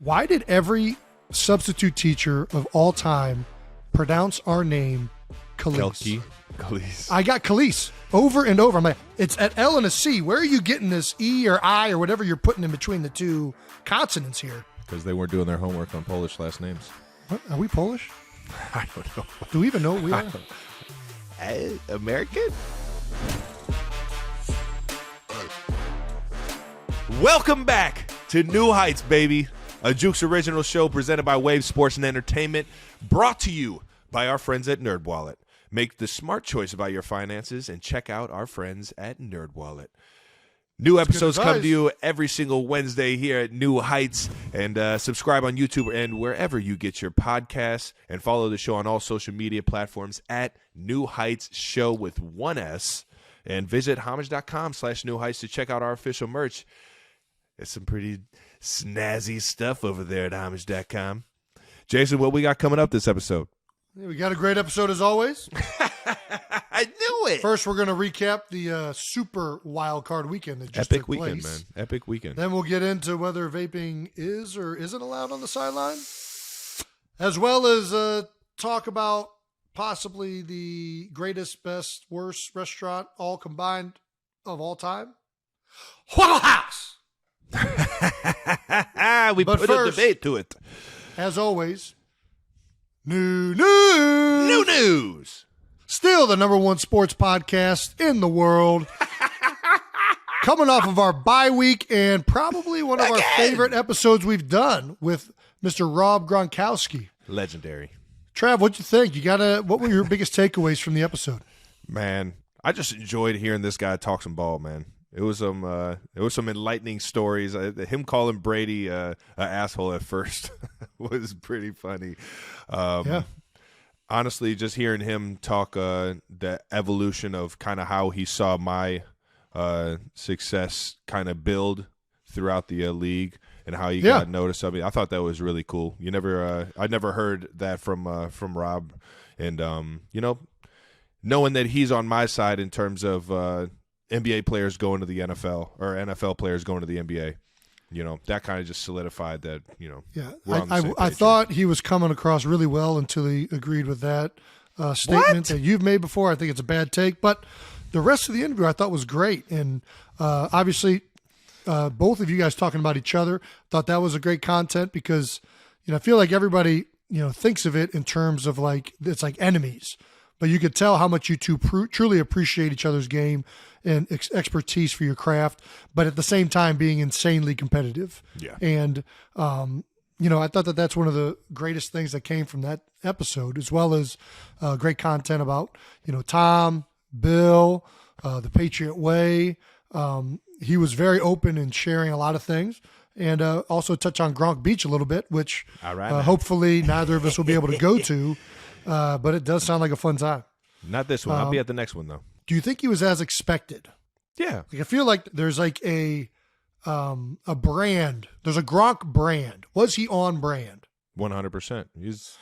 Why did every substitute teacher of all time pronounce our name Khalees? Khalees. I got Khalees over and over. I'm like, it's an L and a C. Where are you getting this E or I or whatever you're putting in between the two consonants here? Because they weren't doing their homework on Polish last names. What? Are we Polish? I don't know. Do we even know what we are? American? Welcome back to New Heights, baby. A Jukes original show presented by Wave Sports and Entertainment, brought to you by our friends at NerdWallet. Make the smart choice about your finances and check out our friends at NerdWallet. New episodes come to you every single Wednesday here at New Heights, and subscribe on YouTube and wherever you get your podcasts, and follow the show on all social media platforms at New Heights Show with 1S, and visit homage.com/New Heights to check out our official merch. It's some pretty snazzy stuff over there at homage.com. Jason, what we got coming up this episode? We got a great episode as always. I knew it. First, we're going to recap the Super Wildcard Weekend that just took weekend, place. man. Epic weekend. Then we'll get into whether vaping is or isn't allowed on the sideline, as well as talk about possibly the greatest, best, worst restaurant all combined of all time, Waffle House. We But put first, a debate to it. As always, new news. New news. Still the number one sports podcast in the world. Coming off of our bye week and probably one of our favorite episodes we've done with Mr. Rob Gronkowski. Legendary. Trav, what'd you think? What were your biggest takeaways from the episode? Man, I just enjoyed hearing this guy talk some ball, man. It was some enlightening stories. Him calling Brady an asshole at first was pretty funny. Yeah. Honestly, just hearing him talk the evolution of kind of how he saw my success kind of build throughout the league and how he got noticed. I mean, I thought that was really cool. I never heard that from Rob, and knowing that he's on my side in terms of NBA players going to the NFL or NFL players going to the NBA. That kind of just solidified that, Yeah, we're on the same I page thought he was coming across really well until he agreed with that statement that you've made before. I think it's a bad take, but the rest of the interview I thought was great. And obviously, both of you guys talking about each other, thought that was a great content because, I feel like everybody, thinks of it in terms of like, it's like enemies. But you could tell how much you two truly appreciate each other's game and expertise for your craft, but at the same time being insanely competitive. Yeah. And, I thought that that's one of the greatest things that came from that episode, as well as great content about, Tom, Bill, the Patriot Way. He was very open in sharing a lot of things. And also touch on Gronk Beach a little bit, which hopefully neither of us will be able to go to. But it does sound like a fun time. Not this one. I'll be at the next one, though. Do you think he was as expected? Yeah. Like, I feel like there's like a brand. There's a Gronk brand. Was he on brand? 100%. He's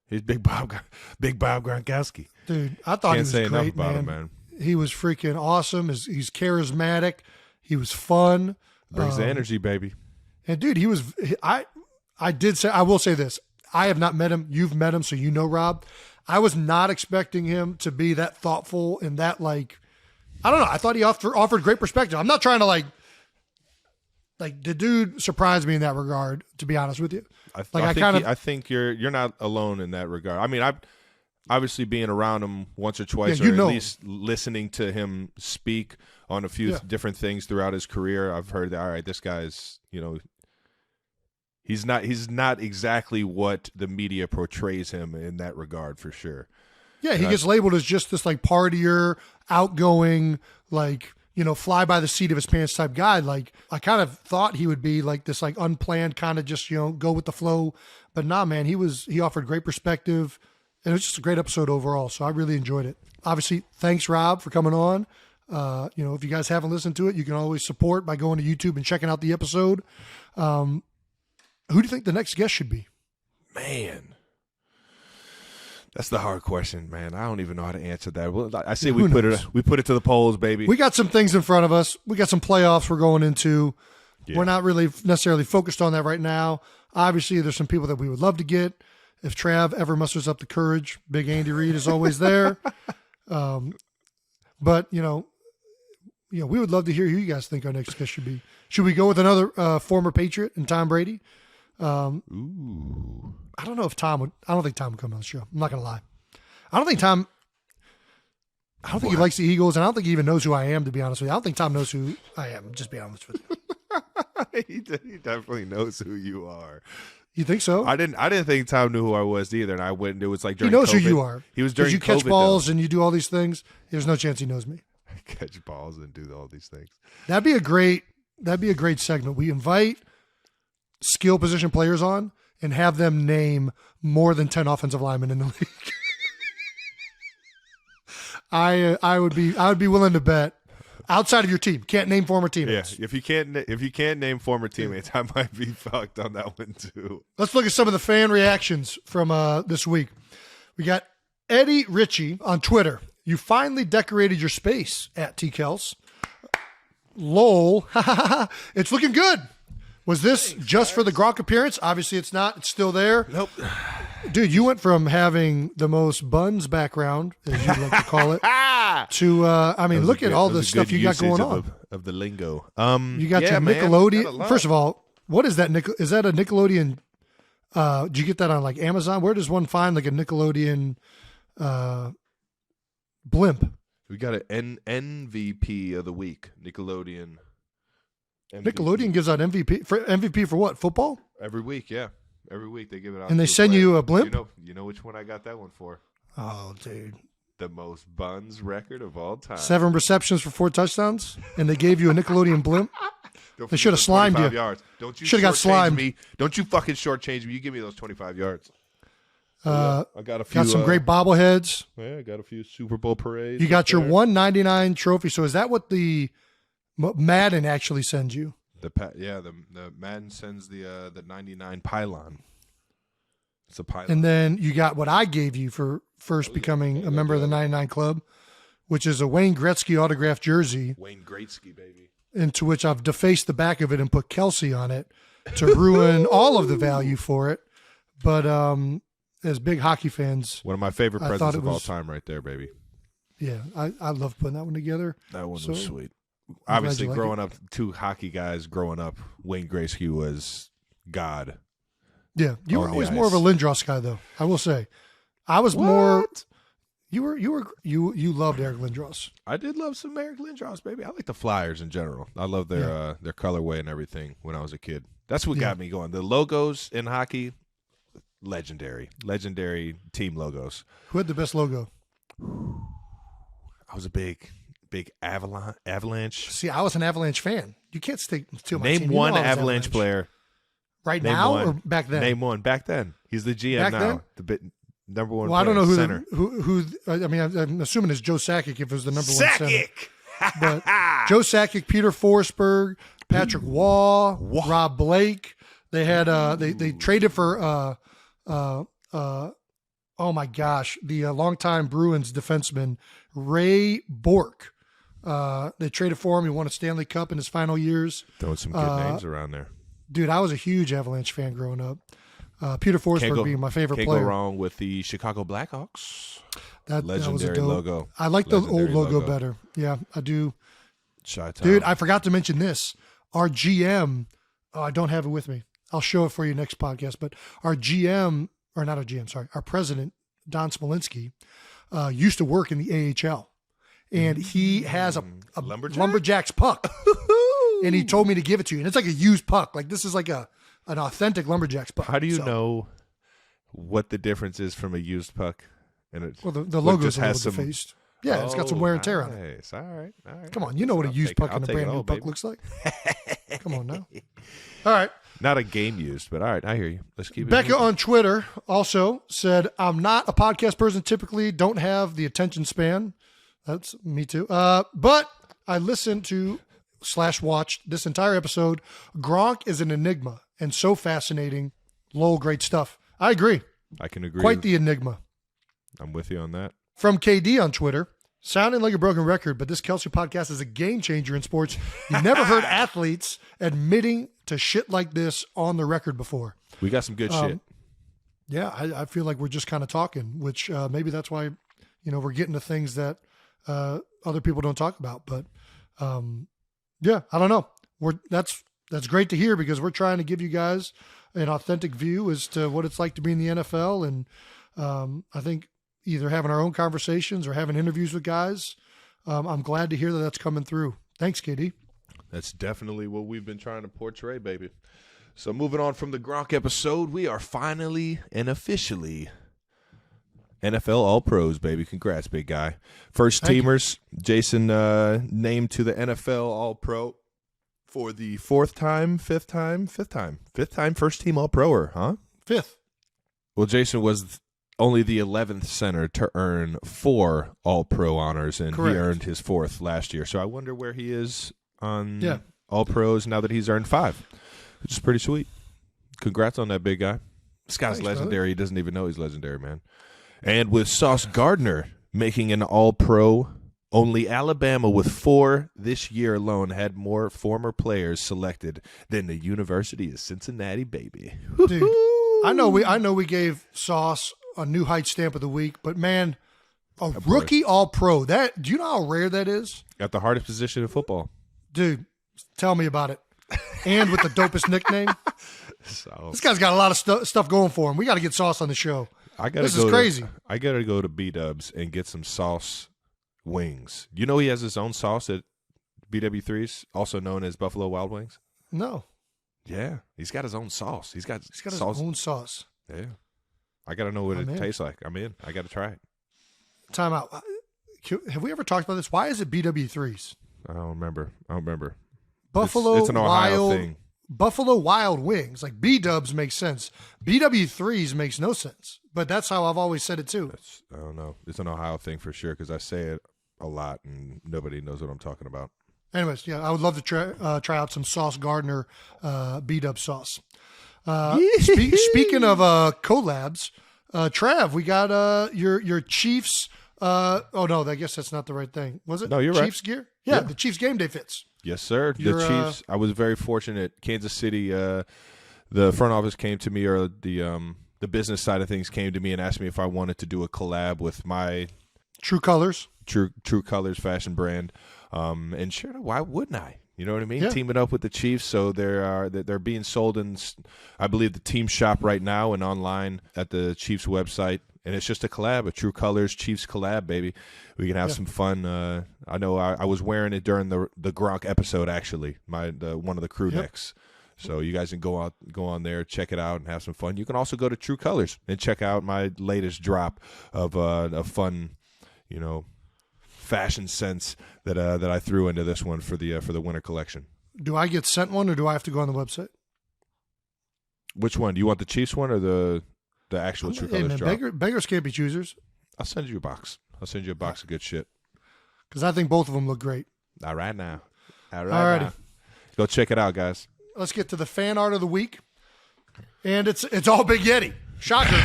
Big Bob Gronkowski. Dude, I thought he was say great, enough about him, man. He was freaking awesome. He's charismatic. He was fun. Brings the energy, baby. And dude, I will say this. I have not met him. You've met him, so you know Rob. I was not expecting him to be that thoughtful and that, like, I don't know. I thought he offered great perspective. I'm not trying to like the dude surprised me in that regard, to be honest with you. I think you're not alone in that regard. I mean, I obviously being around him once or twice, or at least listening to him speak on a few different things throughout his career, I've heard that, all right, this guy's, he's not exactly what the media portrays him in that regard, for sure. Yeah, he gets labeled as just this like partier, outgoing, like, fly by the seat of his pants type guy. Like, I kind of thought he would be like this like unplanned kind of just, go with the flow. But nah, man, he offered great perspective, and it was just a great episode overall. So I really enjoyed it. Obviously, thanks, Rob, for coming on. If you guys haven't listened to it, you can always support by going to YouTube and checking out the episode. Who do you think the next guest should be? Man, that's the hard question, man. I don't even know how to answer that. Well, I say we put it to the polls, baby. We got some things in front of us. We got some playoffs we're going into. We're not really necessarily focused on that right now. Obviously, there's some people that we would love to get. If Trav ever musters up the courage, Big Andy Reid is always there. But, we would love to hear who you guys think our next guest should be. Should we go with another former Patriot and Tom Brady? Ooh. I don't know if Tom would. I don't think Tom would come on the show. I'm not going to lie. I don't think he likes the Eagles, and I don't think he even knows who I am, to be honest with you. I don't think Tom knows who I am, just be honest with you. He definitely knows who you are. You think so? I didn't think Tom knew who I was either, and I went. It was like he during knows COVID. who you are. He was during you COVID, catch balls though. and you do all these things. There's no chance he knows me. Catch balls and do all these things. That'd be a great segment. We invite skill position players on and have them name more than 10 offensive linemen in the league. I would be willing to bet outside of your team. Can't name former teammates. Yeah, if you can't name former teammates, I might be fucked on that one too. Let's look at some of the fan reactions from this week. We got Eddie Ritchie on Twitter. You finally decorated your space at T-Kels. Lol. It's looking good. Was this just for the Gronk appearance? Obviously it's not. It's still there. Nope. Dude, you went from having the most buns background, as you like to call it, to, look at all the stuff you got going on. Of the lingo. You got your Nickelodeon. First of all, what is that? Is that a Nickelodeon? Do you get that on like Amazon? Where does one find like a Nickelodeon blimp? We got an MVP of the week. Nickelodeon. MVP. Nickelodeon gives out MVP for what? Football? Every week, yeah. Every week they give it out. And they send you a blimp? You know which one I got that one for? Oh, dude. The most buns record of all time. 7 receptions for 4 touchdowns, and they gave you a Nickelodeon blimp? They should have slimed you. Yards. Don't you should have got slimed. Me. Don't you fucking shortchange me. You give me those 25 yards. I got a few. Got some great bobbleheads. Yeah, I got a few Super Bowl parades. You got your 199 trophy. So is that what the Madden actually sends you? The Madden sends the 99 pylon. It's a pylon. And then you got what I gave you for first becoming a member of the 99 Club, which is a Wayne Gretzky autographed jersey. Wayne Gretzky, baby. Into which I've defaced the back of it and put Kelsey on it to ruin all of the value for it. But as big hockey fans, one of my favorite presents of all time right there, baby. Yeah, I love putting that one together. That one was sweet. Obviously, growing up, 2 hockey guys growing up, Wayne Gretzky was God. Yeah, you were always more of a Lindros guy, though. I will say, I was more. You loved Eric Lindros. I did love some Eric Lindros, baby. I like the Flyers in general. I love their colorway and everything when I was a kid. That's what got me going. The logos in hockey, legendary team logos. Who had the best logo? I was a big Avalanche. See, I was an Avalanche fan. You can't steal my team. Name one Avalanche player. Right now or back then? Name one. Back then. He's the GM back now. Then? The number one. Well, I don't know center. who. I mean, I'm assuming it's Joe Sakic if it was the number one center. But Joe Sakic, Peter Forsberg, Patrick Waugh, Rob Blake. They had they traded for oh my gosh, the longtime Bruins defenseman Ray Bourque. They traded for him. He won a Stanley Cup in his final years. Throwing some good names around there. Dude, I was a huge Avalanche fan growing up. Peter Forsberg being my favorite player. Can't go wrong with the Chicago Blackhawks. That legendary logo. I like the old logo better. Yeah, I do. Chi-town. Dude, I forgot to mention this. Our GM, I don't have it with me. I'll show it for you next podcast. But our GM, or not our GM, sorry, our president, Don Smolinski, used to work in the AHL. And he has a Lumberjacks puck. And he told me to give it to you. And it's like a used puck. Like this is like an authentic Lumberjacks puck. How do you know what the difference is from a used puck? And the logo's a little defaced. Yeah, it's got some wear and tear on it. All right. Come on, you know what a used puck and a brand new puck looks like. Come on now. All right. Not a game used, but all right, I hear you. Let's keep it Becca moving. on Twitter also said, I'm not a podcast person, typically don't have the attention span. That's me too. But I listened to / watched this entire episode. Gronk is an enigma and so fascinating. Lol, great stuff. I agree. I can agree. Quite the enigma. I'm with you on that. From KD on Twitter, Sounding like a broken record, but this Kelsey podcast is a game changer in sports. You never heard athletes admitting to shit like this on the record before. We got some good shit. Yeah, I feel like we're just kind of talking, which maybe that's why, we're getting to things that other people don't talk about. But yeah, I don't know. That's great to hear because we're trying to give you guys an authentic view as to what it's like to be in the NFL. And I think either having our own conversations or having interviews with guys, I'm glad to hear that that's coming through. Thanks, KD. That's definitely what we've been trying to portray, baby. So moving on from the Gronk episode, we are finally and officially NFL All-Pros, baby. Congrats, big guy. First teamers, Jason named to the NFL All-Pro for the fifth time first team All-Proer, huh? Fifth. Well, Jason was only the 11th center to earn 4 All-Pro honors, and Correct. He earned his 4th last year. So I wonder where he is on All-Pros now that he's earned 5, which is pretty sweet. Congrats on that, big guy. This guy's legendary. Brother. He doesn't even know he's legendary, man. And with Sauce Gardner making an All-Pro, only Alabama with 4 this year alone had more former players selected than the University of Cincinnati, baby. Dude, I know we gave Sauce a New Heights stamp of the week, but man, a rookie All-Pro. Do you know how rare that is? Got the hardest position in football. Dude, tell me about it. And with the dopest nickname. This guy's got a lot of stuff going for him. We got to get Sauce on the show. This is crazy. I got to go to B-Dubs and get some Sauce wings. You know he has his own sauce at BW3's, also known as Buffalo Wild Wings? No. Yeah, he's got his own sauce. He's got his own sauce. Yeah. I got to know what it tastes like. I'm in. I got to try it. Time out. Have we ever talked about this? Why is it BW3's? I don't remember. Buffalo it's an Ohio Wild thing. Buffalo Wild Wings. Like B-Dubs makes sense. BW3's makes no sense. But that's how I've always said it too. I don't know. It's an Ohio thing for sure because I say it a lot and nobody knows what I'm talking about. Anyways, yeah, I would love to try out some Sauce Gardner B-Dub sauce. Speaking of collabs, Trav, we got your Chiefs. Oh no, I guess that's not the right thing. Was it? No, you're Chiefs right. gear. Yeah, the Chiefs game day fits. Yes, sir. The Chiefs. I was very fortunate. Kansas City. The front office came to me, or the business side of things came to me and asked me if I wanted to do a collab with my True Colors. True Colors fashion brand. And sure, why wouldn't I? You know what I mean? Yeah. Teaming up with the Chiefs, so they're being sold in, I believe, the team shop right now and online at the Chiefs website. And it's just a collab, a True Colors Chiefs collab, baby. We can have some fun. I know I was wearing it during the Gronk episode, actually, one of the crew necks. So you guys can go on there, check it out, and have some fun. You can also go to True Colors and check out my latest drop of a fun, fashion sense that I threw into this one for the winter collection. Do I get sent one, or do I have to go on the website? Which one? Do you want the Chiefs one or the actual True Colors drop? Beggars can't be choosers. I'll send you a box. I'll send you a box of good shit. Because I think both of them look great. All right now. Alrighty. Now. Go check it out, guys. Let's get to the fan art of the week. And it's all Big Yeti. Shocker.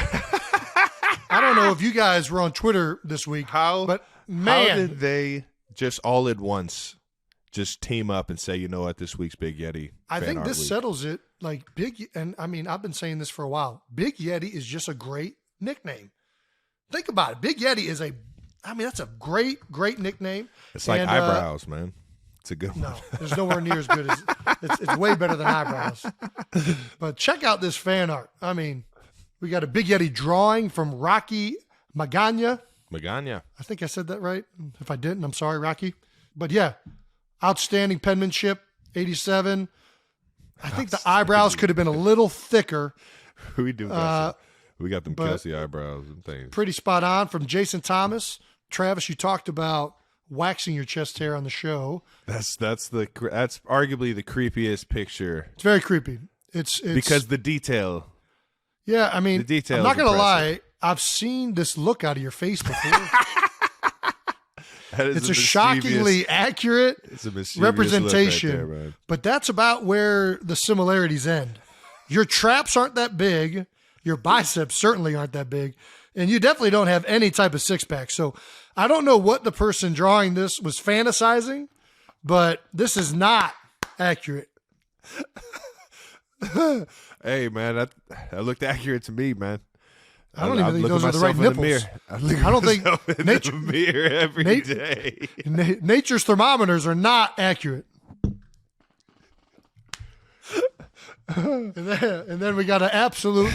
I don't know if you guys were on Twitter this week. But man, how did they just all at once just team up and say, you know what, this week's Big Yeti? I think this week. settles it. Like I've been saying this for a while. Big Yeti is just a great nickname. Think about it. Big Yeti is that's a great nickname. It's like eyebrows, man. It's a good one. No, there's nowhere near as good as it's way better than eyebrows. But check out this fan art. I mean, we got a Big Yeti drawing from Rocky Magana. I think I said that right. If I didn't, I'm sorry, Rocky. But yeah, outstanding penmanship, 87. I think the eyebrows could have been a little thicker. We do. We got them Kelsey eyebrows and things. Pretty spot on from Jason Thomas. Travis, you talked about waxing your chest hair on the show. That's arguably the creepiest picture. It's very creepy. It's because the detail. Yeah, I mean, the detail. I'm not gonna lie. I've seen this look out of your face before. It's a shockingly accurate representation, right there, but that's about where the similarities end. Your traps aren't that big. Your biceps certainly aren't that big. And you definitely don't have any type of six-pack. So I don't know what the person drawing this was fantasizing, but this is not accurate. Hey, man, that looked accurate to me, man. I don't even think those are the right nipples. I don't think nature in the mirror every day. Nature's thermometers are not accurate. and then we got an absolute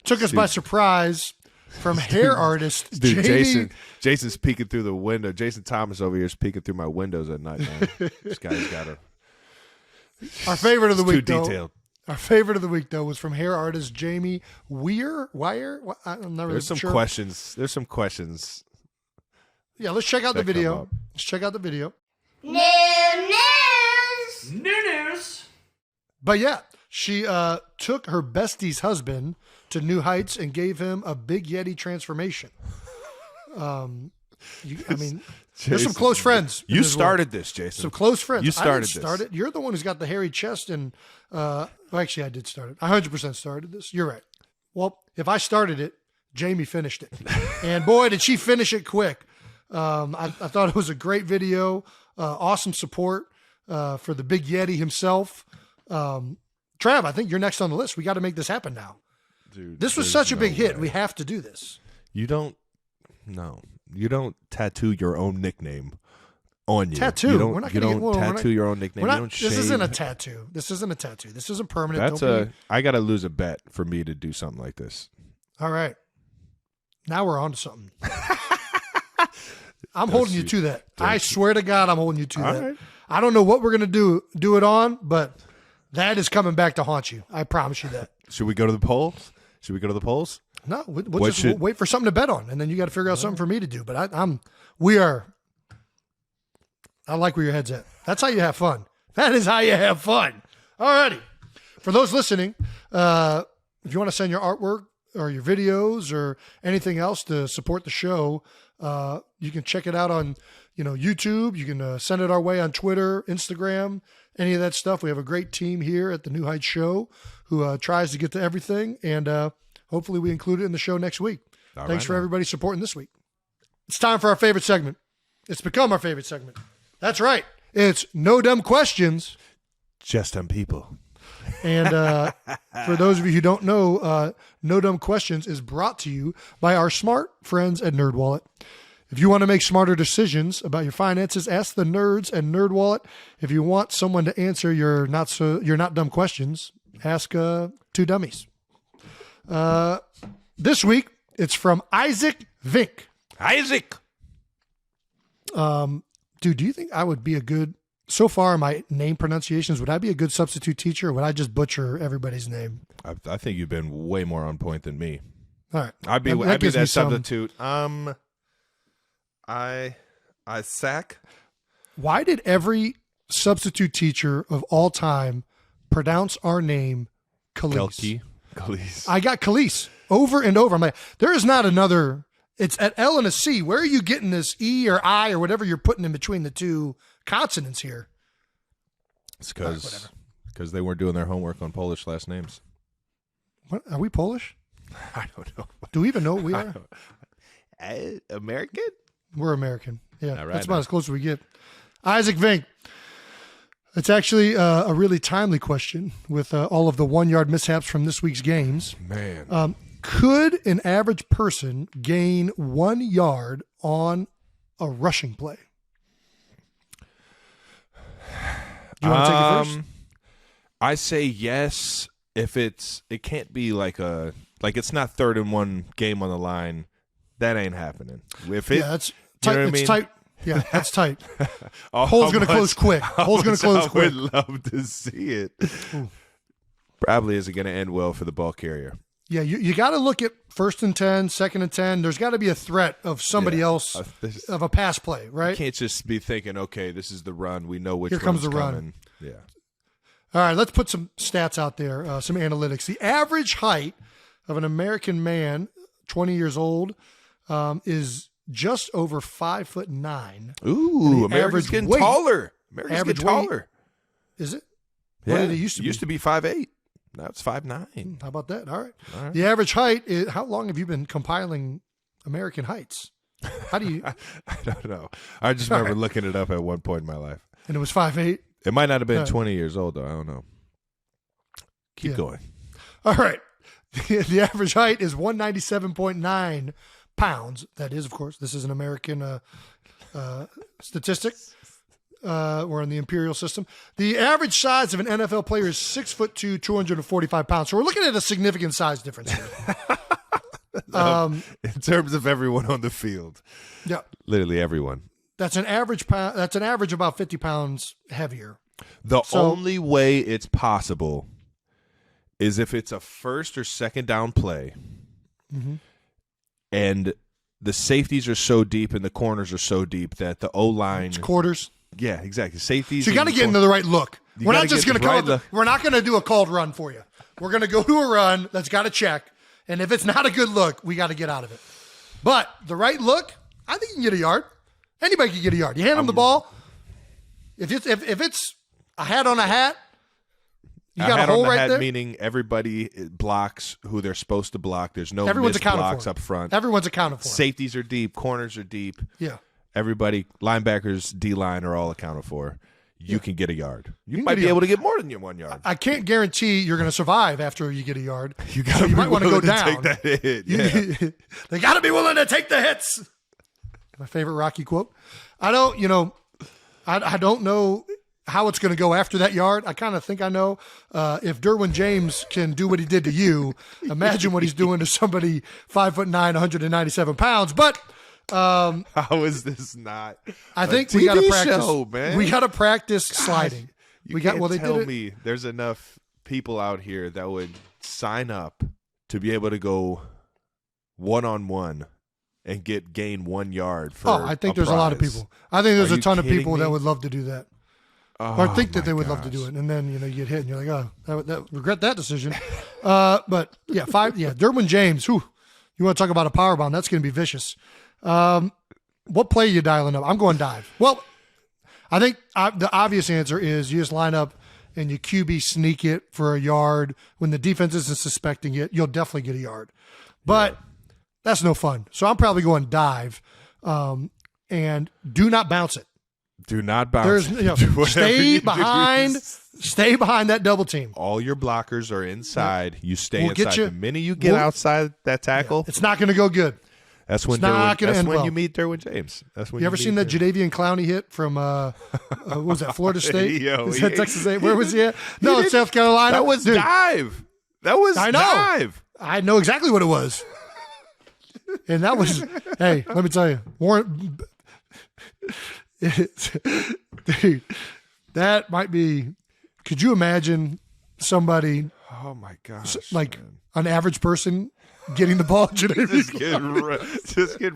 took us by surprise from hair artist Dude, Jamie. Jason's peeking through the window. Jason Thomas over here is peeking through my windows at night, man. This guy's got Our favorite of the week, too detailed. Our favorite of the week, though, was from hair artist Jamie Wire. I'm not really sure. There's some questions. Yeah, let's check out the video. Let's check out the video. New news. But yeah, she took her bestie's husband to new heights and gave him a big Yeti transformation. There's some close friends. You started this, Jason. Some close friends. You started this. You're the one who's got the hairy chest and actually I did start it. I 100% started this. You're right. Well, if I started it, Jamie finished it. And boy, did she finish it quick. I thought it was a great video. Awesome support for the big Yeti himself. Trav, I think you're next on the list. We got to make this happen now. Dude, this was such a big hit. We have to do this. You don't tattoo your own nickname on you. Tattoo. We're not going to tattoo your own nickname. This isn't a tattoo. This isn't permanent. I got to lose a bet for me to do something like this. All right. Now we're on to something. I'm holding you to that. I swear to God, I'm holding you to that. Right. I don't know what we're going to do it on, but that is coming back to haunt you. I promise you that. Should we go to the polls? No, we'll just wait for something to bet on, and then you got to figure out something for me to do. But I like where your head's at. That's how you have fun. That is how you have fun. Alrighty. For those listening, if you want to send your artwork or your videos or anything else to support the show, you can check it out on YouTube. You can send it our way on Twitter, Instagram, any of that stuff. We have a great team here at the New Heights Show who tries to get to everything, and hopefully we include it in the show next week. Thanks for everybody supporting this week. It's time for our favorite segment. It's become our favorite segment. That's right. It's No Dumb Questions. Just Dumb People. And for those of you who don't know, No Dumb Questions is brought to you by our smart friends at NerdWallet. If you want to make smarter decisions about your finances, ask the nerds at NerdWallet. If you want someone to answer your not dumb questions, ask two dummies. This week, it's from Isaac Vink. Isaac! Dude, do you think I would be a good, so far my name pronunciations, would I be a good substitute teacher, or would I just butcher everybody's name? I think you've been way more on point than me. All right. I'd be that substitute. Isaac. Why did every substitute teacher of all time pronounce our name Khalees? Khalees. I got Khalees over and over. I'm like, there is not another. It's at L and a C. Where are you getting this E or I or whatever you're putting in between the two consonants here? It's because they weren't doing their homework on Polish last names. What, are we Polish? I don't know. Do we even know what we are? American? We're American. Yeah, right, that's about as close as we get. Isaac Vink. It's actually a really timely question with all of the 1 yard mishaps from this week's games. Man. Could an average person gain 1 yard on a rushing play? Do you want to take it first? I say yes if it can't be like it's not 3rd and 1 game on the line. That ain't happening. That's tight. You know it's tight. Yeah, that's tight. Hole's going to close quick. Hole's going to close quick. I would love to see it. Probably isn't going to end well for the ball carrier. Yeah, you got to look at 1st and 10, 2nd and 10. There's got to be a threat of somebody else of a pass play, right? You can't just be thinking, okay, this is the run. We know which Here comes the run. Coming. Yeah. All right, let's put some stats out there, some analytics. The average height of an American man, 20 years old, is just over 5'9". Ooh, America's getting taller. America's getting taller. Is it? Yeah. What did it used to be? Used to be 5'8". That's 5'9". How about that? All right. The average height is, how long have you been compiling American heights? How do you? I don't know. I just remember looking it up at one point in my life. And it was 5'8". It might not have been 20 years old, though. I don't know. Keep going. All right. The average height is 197.9 pounds. That is, of course, this is an American statistic. We're in the imperial system. The average size of an NFL player is 6'2", 245 pounds. So we're looking at a significant size difference here. In terms of everyone on the field. Yeah. Literally everyone. That's an average about 50 pounds heavier. The only way it's possible is if it's a first or second down play and the safeties are so deep and the corners are so deep that the O-line... It's quarters. Yeah, exactly. Safeties. So you got to get into the right look. We're not just going to we're not going to do a called run for you. We're going to go to a run that's got to check. And if it's not a good look, we got to get out of it. But the right look, I think you can get a yard. Anybody can get a yard. You hand them the ball. If it's a hat on a hat, you got a hole right there. Meaning everybody blocks who they're supposed to block. There's no missed blocks up front. Everyone's accounted for. Safeties are deep. Corners are deep. Yeah. Everybody, linebackers, D-line are all accounted for. You can get a yard. You might be able to get more than your 1 yard. I can't guarantee you're going to survive after you get a yard. You might want to go down. Take that hit. Yeah. They got to be willing to take the hits. My favorite Rocky quote. I don't know how it's going to go after that yard. I kind of think I know. If Derwin James can do what he did to you, imagine what he's doing to somebody 5'9", 197 pounds. But how is this not? I think we got to practice. Show, man. We got to practice sliding. They tell me there's enough people out here that would sign up to be able to go 1-on-1 and gain 1 yard for. I think there's a lot of people. I think there's a ton of people that would love to do that. Or think that they would love to do it, and then you get hit, and you're like, regret that decision. But yeah, Derwin James. You want to talk about a power bomb? That's going to be vicious. What play are you dialing up? I'm going dive. Well, I think the obvious answer is you just line up and you QB sneak it for a yard. When the defense isn't suspecting it, you'll definitely get a yard. But that's no fun. So I'm probably going dive, and do not bounce it. Do not bounce. Stay behind that double team. All your blockers are inside. You stay inside. The minute you get outside that tackle, it's not going to go good. That's when you meet Derwin James. That's when you ever seen that Jadeveon Clowney hit from what was that, Florida State? Was that Texas A? Where was he at? No, South Carolina. That was dive. That was dive. I know exactly what it was. And that was, hey, let me tell you, Warren. Dude, that might be. Could you imagine somebody? Oh my gosh! An average person getting the ball, just get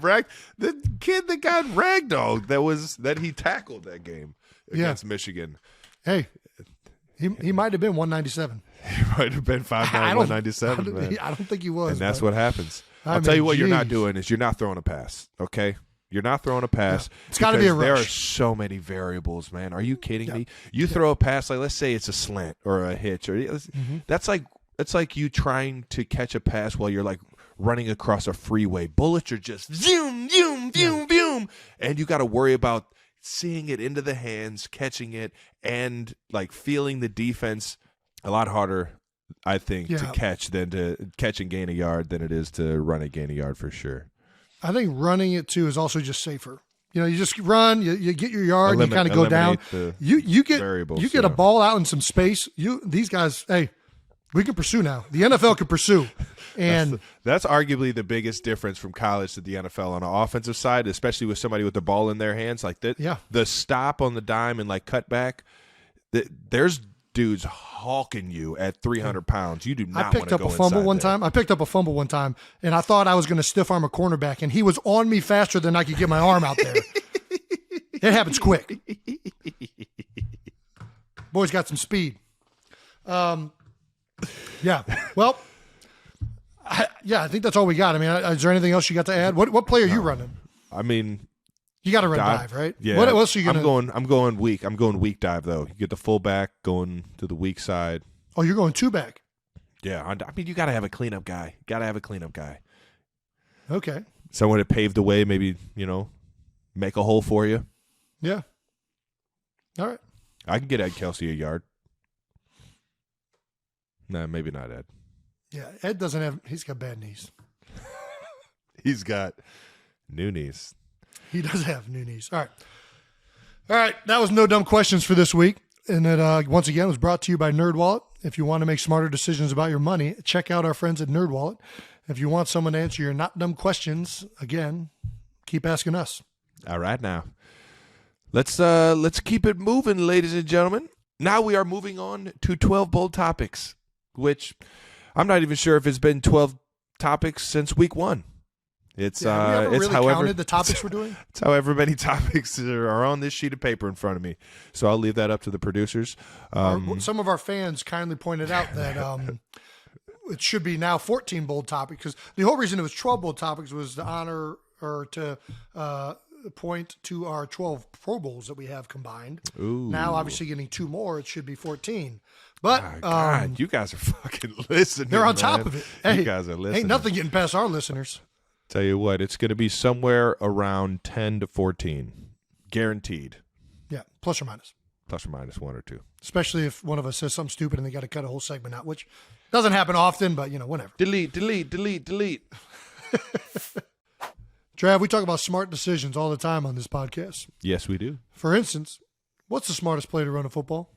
wrecked. The kid that got ragdolled that he tackled that game against Michigan. Hey, he might have been 197. He might have been 5'9", 197. I don't think he was. And that's what happens. I'll tell you what you're not doing is you're not throwing a pass. Okay. You're not throwing a pass. Yeah. It's got to be a rush. There are so many variables, man. Are you kidding me? You throw a pass, like let's say it's a slant or a hitch, or that's like you trying to catch a pass while you're like running across a freeway. Bullets are just zoom, zoom, zoom, zoom, and you got to worry about seeing it into the hands, catching it, and like feeling the defense. A lot harder, I think, to catch and gain a yard than it is to run and gain a yard for sure. I think running it too is also just safer. You just run, you get your yard, and you kind of go down. You get a ball out in some space. These guys, hey, we can pursue now. The NFL can pursue, and that's arguably the biggest difference from college to the NFL on the offensive side, especially with somebody with the ball in their hands like that. Yeah, the stop on the dime and like cut back. There's dudes hawking you at 300 pounds. You do not want to go inside. I picked up a fumble one time, and I thought I was going to stiff arm a cornerback, and he was on me faster than I could get my arm out there. It happens quick. Boy's got some speed. Yeah. Well, I think that's all we got. I mean, is there anything else you got to add? What play are you running? I mean, you got to run dive, right? Yeah. What else are you going to? I'm going weak. I'm going weak dive though. You get the fullback going to the weak side. Oh, you're going two back. Yeah, I mean, you got to have a cleanup guy. Okay. Someone that paved the way, maybe, make a hole for you. Yeah. All right. I can get Ed Kelsey a yard. Nah, maybe not Ed. Yeah, Ed doesn't have – he's got bad knees. He's got new knees. He does have new knees. All right. That was No Dumb Questions for this week. And it, once again, was brought to you by NerdWallet. If you want to make smarter decisions about your money, check out our friends at NerdWallet. If you want someone to answer your not dumb questions, again, keep asking us. All right, now. Let's keep it moving, ladies and gentlemen. Now we are moving on to 12 bold topics, which I'm not even sure if it's been 12 topics since week 1. It's we haven't it's really however counted the topics we're doing. It's however many topics are on this sheet of paper in front of me. So I'll leave that up to the producers. Some of our fans kindly pointed out that it should be now 14 bold topics, because the whole reason it was 12 bold topics was to honor or to point to our 12 Pro Bowls that we have combined. Ooh. Now, obviously, getting 2 more, it should be 14. But God, you guys are fucking listening. they're on man. top of it. Hey, you guys are listening. Ain't nothing getting past our listeners. Tell you what, it's going to be somewhere around 10 to 14, guaranteed. Yeah, plus or minus. Plus or minus 1 or 2. Especially if one of us says something stupid and they got to cut a whole segment out, which doesn't happen often, but whatever. Delete. Trav, we talk about smart decisions all the time on this podcast. Yes, we do. For instance, what's the smartest play to run a football?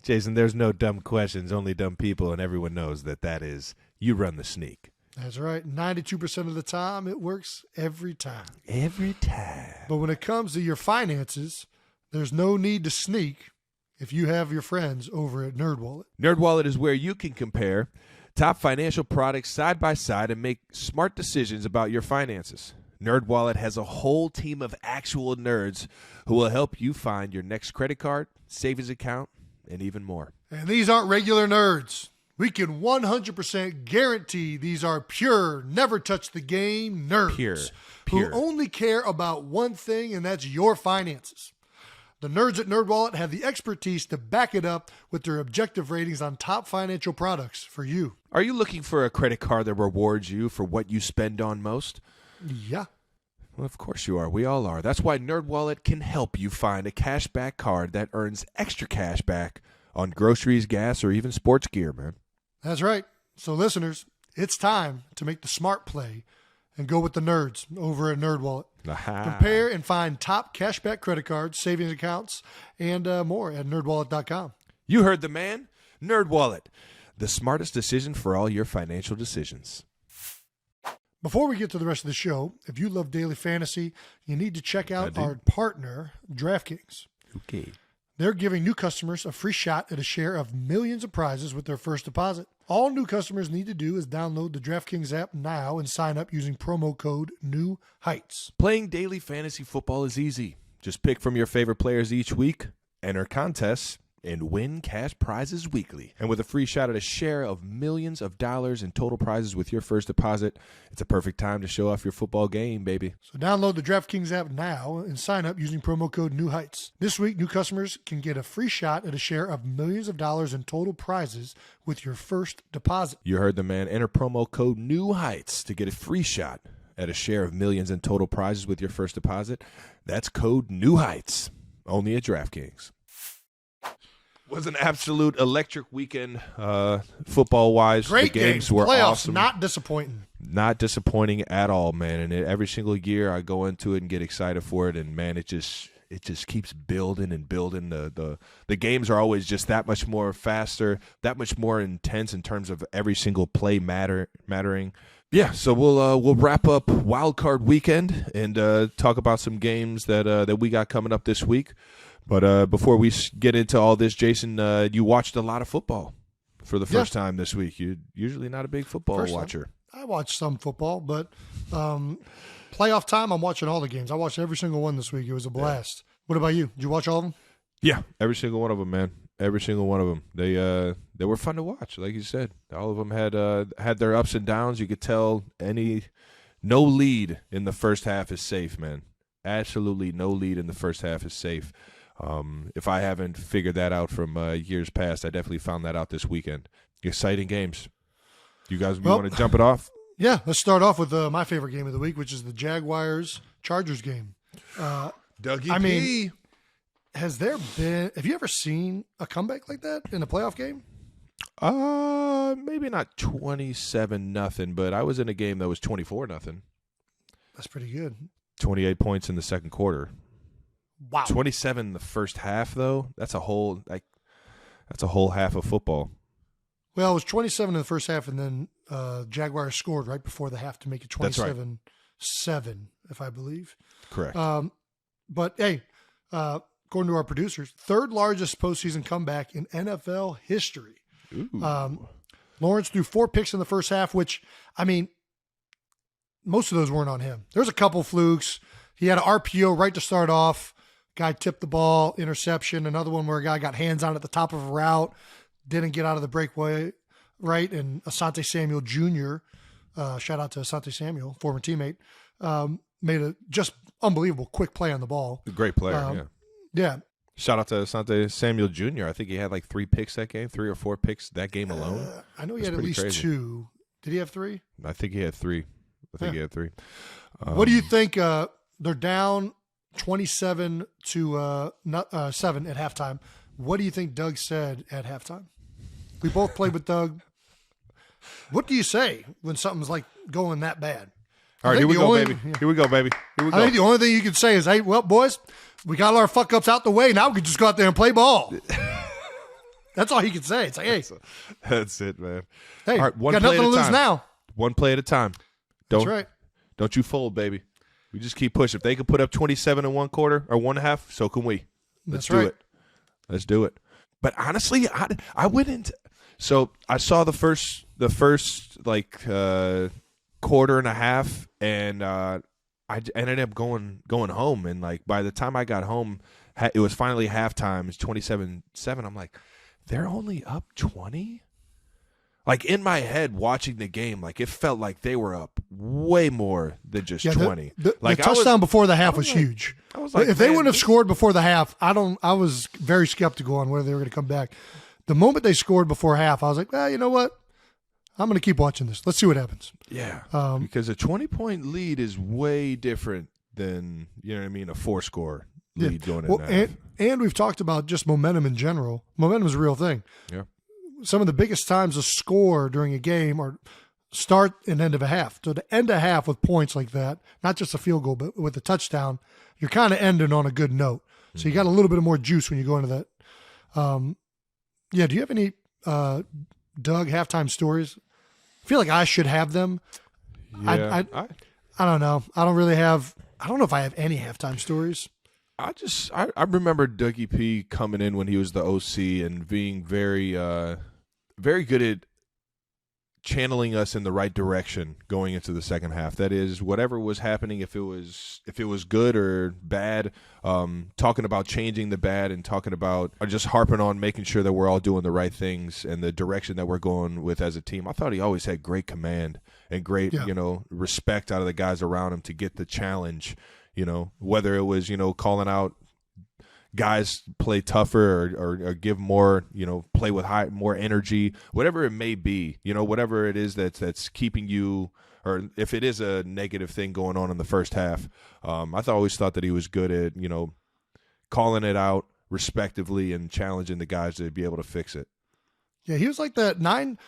Jason, there's no dumb questions, only dumb people, and everyone knows that is you run the sneak. That's right. 92% of the time, it works every time. Every time. But when it comes to your finances, there's no need to sneak if you have your friends over at NerdWallet. NerdWallet is where you can compare top financial products side by side and make smart decisions about your finances. NerdWallet has a whole team of actual nerds who will help you find your next credit card, savings account, and even more. And these aren't regular nerds. We can 100% guarantee these are pure, never touch the game nerds. Pure. Who only care about one thing, and that's your finances. The nerds at NerdWallet have the expertise to back it up with their objective ratings on top financial products for you. Are you looking for a credit card that rewards you for what you spend on most? Yeah. Well, of course you are. We all are. That's why NerdWallet can help you find a cashback card that earns extra cash back on groceries, gas, or even sports gear, man. That's right. So listeners, it's time to make the smart play and go with the nerds over at NerdWallet. Aha. Compare and find top cashback credit cards, savings accounts, and more at nerdwallet.com. You heard the man. NerdWallet, the smartest decision for all your financial decisions. Before we get to the rest of the show, if you love daily fantasy, you need to check out our partner, DraftKings. Okay. They're giving new customers a free shot at a share of millions of prizes with their first deposit. All new customers need to do is download the DraftKings app now and sign up using promo code NEWHEIGHTS. Playing daily fantasy football is easy. Just pick from your favorite players each week, enter contests, and win cash prizes weekly. And with a free shot at a share of millions of dollars in total prizes with your first deposit, it's a perfect time to show off your football game, baby. So download the DraftKings app now and sign up using promo code NEWHEIGHTS. This week, new customers can get a free shot at a share of millions of dollars in total prizes with your first deposit. You heard the man. Enter promo code NEWHEIGHTS to get a free shot at a share of millions in total prizes with your first deposit. That's code NEWHEIGHTS, only at DraftKings. Was an absolute electric weekend, football-wise. Great the games were playoffs, awesome. not disappointing. Not disappointing at all, man. And every single year I go into it and get excited for it, and man, it just keeps building and building. The games are always just that much more faster, that much more intense in terms of every single play mattering. Yeah, so we'll wrap up Wildcard Weekend and talk about some games that we got coming up this week. But before we get into all this, Jason, you watched a lot of football for the first time this week. You're usually not a big football watcher. I watch some football, but playoff time, I'm watching all the games. I watched every single one this week. It was a blast. Yeah. What about you? Did you watch all of them? Yeah, every single one of them, man. Every single one of them. They were fun to watch, like you said. All of them had their ups and downs. You could tell no lead in the first half is safe, man. Absolutely no lead in the first half is safe. If I haven't figured that out from years past, I definitely found that out this weekend. Exciting games. You guys want to jump it off? Yeah, let's start off with my favorite game of the week, which is the Jaguars-Chargers game. Dougie I P. mean, have you ever seen a comeback like that in a playoff game? Maybe not 27-0, but I was in a game that was 24-0. That's pretty good. 28 points in the second quarter. Wow. 27 in the first half, though. That's a whole half of football. Well, it was 27 in the first half, and then Jaguars scored right before the half to make it 27-7, if I believe. Correct. But hey, according to our producers, third largest postseason comeback in NFL history. Lawrence threw 4 picks in the first half, which, I mean, most of those weren't on him. There's a couple flukes. He had an RPO right to start off. Guy tipped the ball, interception. Another one where a guy got hands on at the top of a route, didn't get out of the breakaway right. And Asante Samuel Jr., shout out to Asante Samuel, former teammate, made a just unbelievable quick play on the ball. A great player, Yeah. Shout out to Asante Samuel Jr. I think he had like 3 picks that game, 3 or 4 picks that game alone. I know he had at least crazy. 2. Did he have 3? I think he had 3. He had 3. What do you think? They're down 27 to 7 at halftime. What do you think Doug said at halftime? We both played with Doug. What do you say when something's like going that bad? All right, here we go, baby. Here we go, baby. Here we go. I think the only thing you can say is, hey, well, boys, we got our fuck ups out the way. Now we can just go out there and play ball. That's all he can say. It's like, hey. That's it, man. Hey, all right, one got play nothing at to a lose time. now. One play at a time. That's right. Don't you fold, baby. We just keep pushing. If they can put up 27 in one quarter or one half, so can we. Let's do it. Let's do it. But honestly, I went into – so I saw the first like quarter and a half, and I ended up going home. And like by the time I got home, it was finally halftime. It's 27-7. I'm like, they're only up 20? Like in my head, watching the game, like it felt like they were up way more than just 20. The like touchdown before the half was huge. I was like, if they wouldn't have scored before the half, I was very skeptical on whether they were going to come back. The moment they scored before half, I was like, you know what? I'm going to keep watching this. Let's see what happens. Yeah, because a 20-point lead is way different than, you know what I mean, a 4-score lead going in half. And we've talked about just momentum in general. Momentum is a real thing. Yeah. Some of the biggest times to score during a game are start and end of a half. So to end a half with points like that, not just a field goal, but with a touchdown, you're kind of ending on a good note. So you got a little bit of more juice when you go into that. Do you have any Doug halftime stories? I feel like I should have them. Yeah, I don't know. I don't know if I have any halftime stories. I remember Dougie P coming in when he was the OC and being very very good at channeling us in the right direction going into the second half. That is, whatever was happening, if it was good or bad, talking about changing the bad and talking about just harping on making sure that we're all doing the right things and the direction that we're going with as a team. I thought he always had great command and great, respect out of the guys around him to get the challenge, whether it was, calling out guys play tougher or give more, play with more energy, whatever it may be, whatever it is that's keeping you, or if it is a negative thing going on in the first half. I always thought that he was good at, calling it out respectively and challenging the guys to be able to fix it. Yeah, he was like that 99%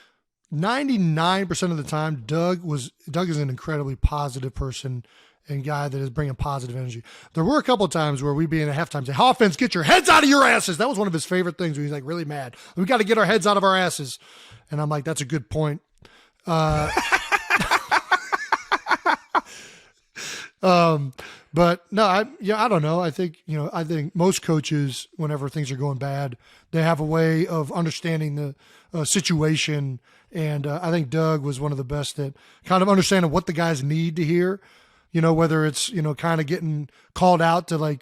of the time. Doug is an incredibly positive person and guy that is bringing positive energy. There were a couple of times where we'd be in a halftime say, offense, get your heads out of your asses. That was one of his favorite things when he's like really mad. We got to get our heads out of our asses. And I'm like, that's a good point. But no, I don't know. I think most coaches, whenever things are going bad, they have a way of understanding the situation. And I think Doug was one of the best at kind of understanding what the guys need to hear. Whether it's, kind of getting called out to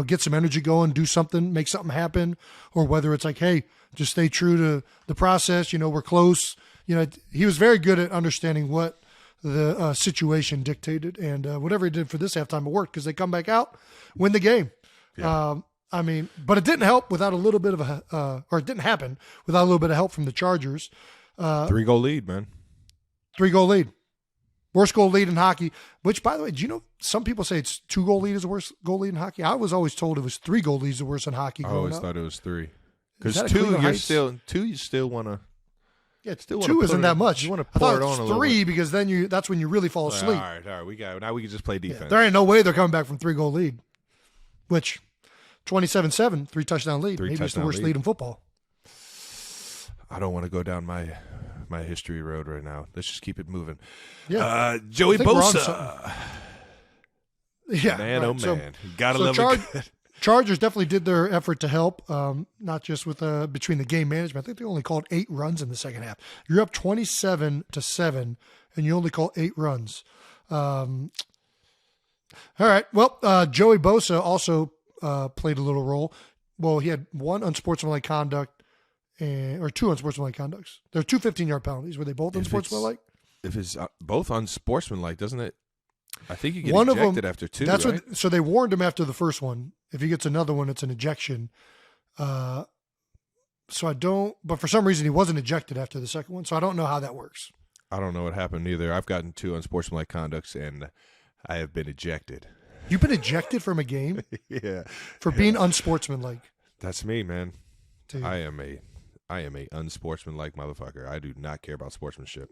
get some energy going, do something, make something happen, or whether it's like, hey, just stay true to the process. We're close. He was very good at understanding what the situation dictated, and whatever he did for this halftime, it worked because they come back out, win the game. Yeah. But it didn't help without a little bit of it didn't happen without a little bit of help from the Chargers. 3-goal lead, man. 3-goal lead. Worst goal lead in hockey, which, by the way, do you know some people say it's 2-goal lead is the worst goal lead in hockey? I was always told it was 3-goal lead is the worst in hockey. I always thought it was 3. Because Is that 2, you still want to. Yeah, 2 isn't that much. You want to I pour thought it on it's a little 3 bit. because then that's when you really fall asleep. All right. Now we can just play defense. Yeah, there ain't no way they're coming back from 3-goal lead, which 27-7, 3 touchdown lead. Maybe it's the worst lead in football. I don't want to go down my history road right now. Let's just keep it moving. Yeah, Joey Bosa. Yeah, Man, right. oh man, gotta so love it. Chargers definitely did their effort to help, not just with between the game management. I think they only called 8 runs in the second half. You're up 27-7, and you only call 8 runs. All right. Well, Joey Bosa also played a little role. Well, he had 1 unsportsmanlike conduct, or 2 unsportsmanlike conducts. There are 2 15-yard penalties. Were they both unsportsmanlike? If it's both unsportsmanlike, doesn't it? I think you get One ejected of them, after 2. That's right? what. So they warned him after the first one. If he gets another one, it's an ejection. So I don't. But for some reason, he wasn't ejected after the second one. So I don't know how that works. I don't know what happened either. I've gotten 2 unsportsmanlike conducts, and I have been ejected. You've been ejected from a game Yeah, for being unsportsmanlike. that's me, man. Dude. I am a unsportsmanlike motherfucker. I do not care about sportsmanship.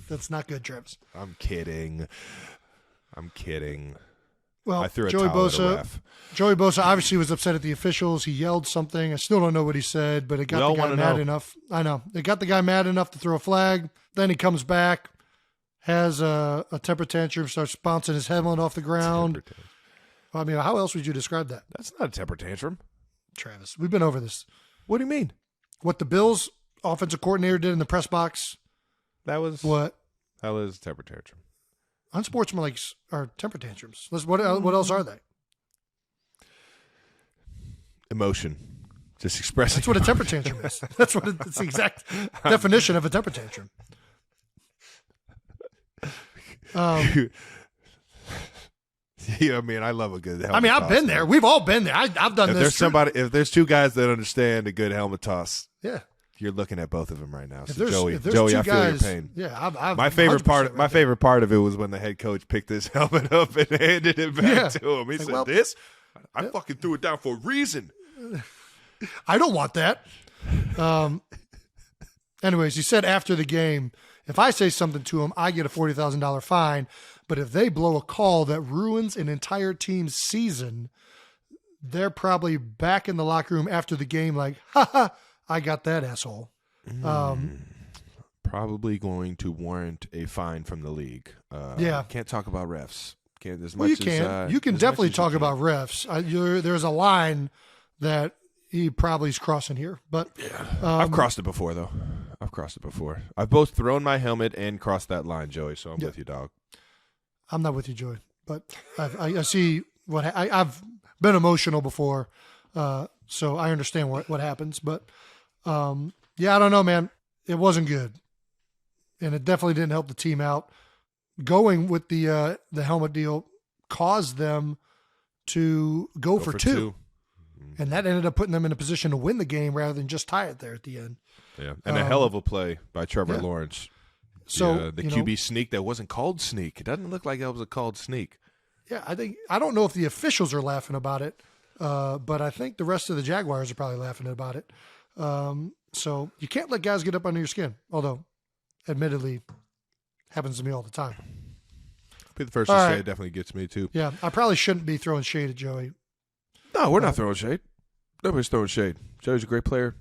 That's not good, Travis. I'm kidding. Well, I threw a Joey towel at a Bosa. ref. Joey Bosa obviously was upset at the officials. He yelled something. I still don't know what he said, but it got the guy mad enough. I know. It got the guy mad enough to throw a flag. Then he comes back, has a temper tantrum, starts bouncing his helmet off the ground. I mean, how else would you describe that? That's not a temper tantrum. Travis, we've been over this. What do you mean? What the Bills offensive coordinator did in the press box. That was What? That was a temper tantrum. Unsportsmanlike are temper tantrums. What else are they? Emotion. Just expressing. That's what a temper tantrum is. That's the exact definition of a temper tantrum. Yeah, I mean, I love a good helmet I mean, I've toss, been man. there. We've all been there. I've done this. If there's 2 guys that understand a good helmet toss, Yeah. you're looking at both of them right now. If So there's Joey, two I feel guys, your pain. Yeah, I've My favorite 100% right favorite part of it was when the head coach picked his helmet up and handed it back to him. He Like, said, well, "This, I fucking threw it down for a reason." I don't want that. Anyways, he said after the game, if I say something to him, I get a $40,000 fine. But if they blow a call that ruins an entire team's season, they're probably back in the locker room after the game like, ha ha, I got that asshole. Probably going to warrant a fine from the league. Yeah. Can't talk about refs. Can't as Well, much you can. as You can as definitely much as you talk can. about refs. There's a line that he probably is crossing here. But I've crossed it before, though. I've crossed it before. I've both thrown my helmet and crossed that line, Joey. So I'm with you, dog. I'm not with you, Joey. But I see I've been emotional before, so I understand what happens. But yeah, I don't know, man. It wasn't good, and it definitely didn't help the team out. Going with the helmet deal caused them to go for two. And that ended up putting them in a position to win the game rather than just tie it there at the end. Yeah, and a hell of a play by Trevor Lawrence. So the QB sneak that wasn't called sneak. It doesn't look like that was a called sneak. Yeah, I don't know if the officials are laughing about it, but I think the rest of the Jaguars are probably laughing about it. So you can't let guys get up under your skin, although admittedly happens to me all the time. Be the first to say it definitely gets me too. Yeah, I probably shouldn't be throwing shade at Joey. No, we're not throwing shade. Nobody's throwing shade. Joey's a great player.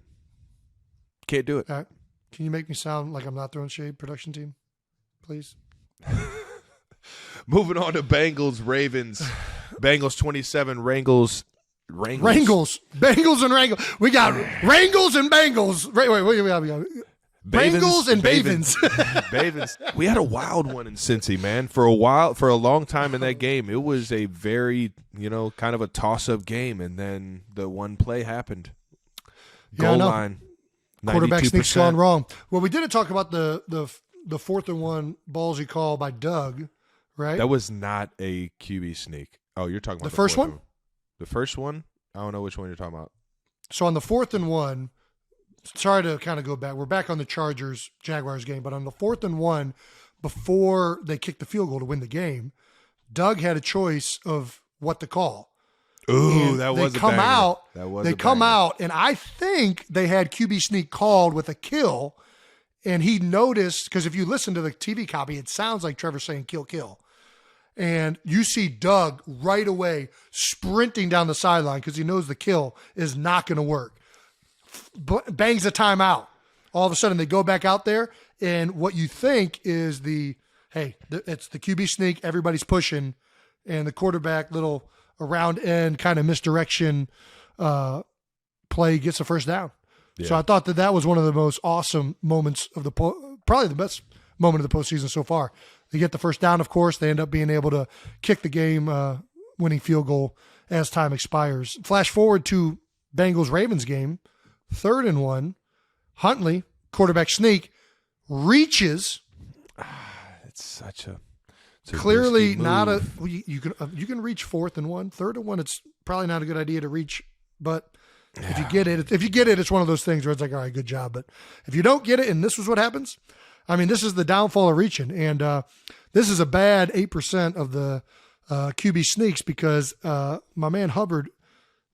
Can't do it. All right. Can you make me sound like I'm not throwing shade, production team? Please. Moving on to Bengals, Ravens. Bengals 27, Wrangles. Bengals and Wrangles. We got Wrangles and Bengals. Wait. Bengals and Bavens. Bavens. We had a wild one in Cincy, man. For a long time in that game, it was a very, kind of a toss-up game, and then the one play happened. Goal line. Quarterback 92%. sneaks gone wrong. Well, we didn't talk about the 4th and 1 ballsy call by Doug, right? That was not a QB sneak. Oh, you're talking about the first one? The first one? I don't know which one you're talking about. So on the 4th and 1, sorry to kind of go back. We're back on the Jaguars game, but on the 4th and 1, before they kicked the field goal to win the game, Doug had a choice of what to call. Ooh, And that was they a come banger. out. That was they a come banger. out, and I think they had QB sneak called with a kill, and he noticed, because if you listen to the TV copy, it sounds like Trevor saying kill. And you see Doug right away sprinting down the sideline because he knows the kill is not going to work. Bangs a timeout. All of a sudden, they go back out there, and what you think is it's the QB sneak, everybody's pushing, and the quarterback little around end kind of misdirection play gets a first down. Yeah. So I thought that was one of the most awesome moments of probably the best moment of the postseason so far. They get the first down, of course. They end up being able to kick the game winning field goal as time expires. Flash forward to Bengals-Ravens game, 3rd and 1. Huntley, quarterback sneak, reaches. It's Clearly risky not a. move. You can reach 4th and 1. 3rd and 1, it's probably not a good idea to reach. But if you get it, it's one of those things where it's like, all right, good job. But if you don't get it, and this was what happens. I mean, this is the downfall of reaching, and this is a bad 8% of the QB sneaks because my man Hubbard.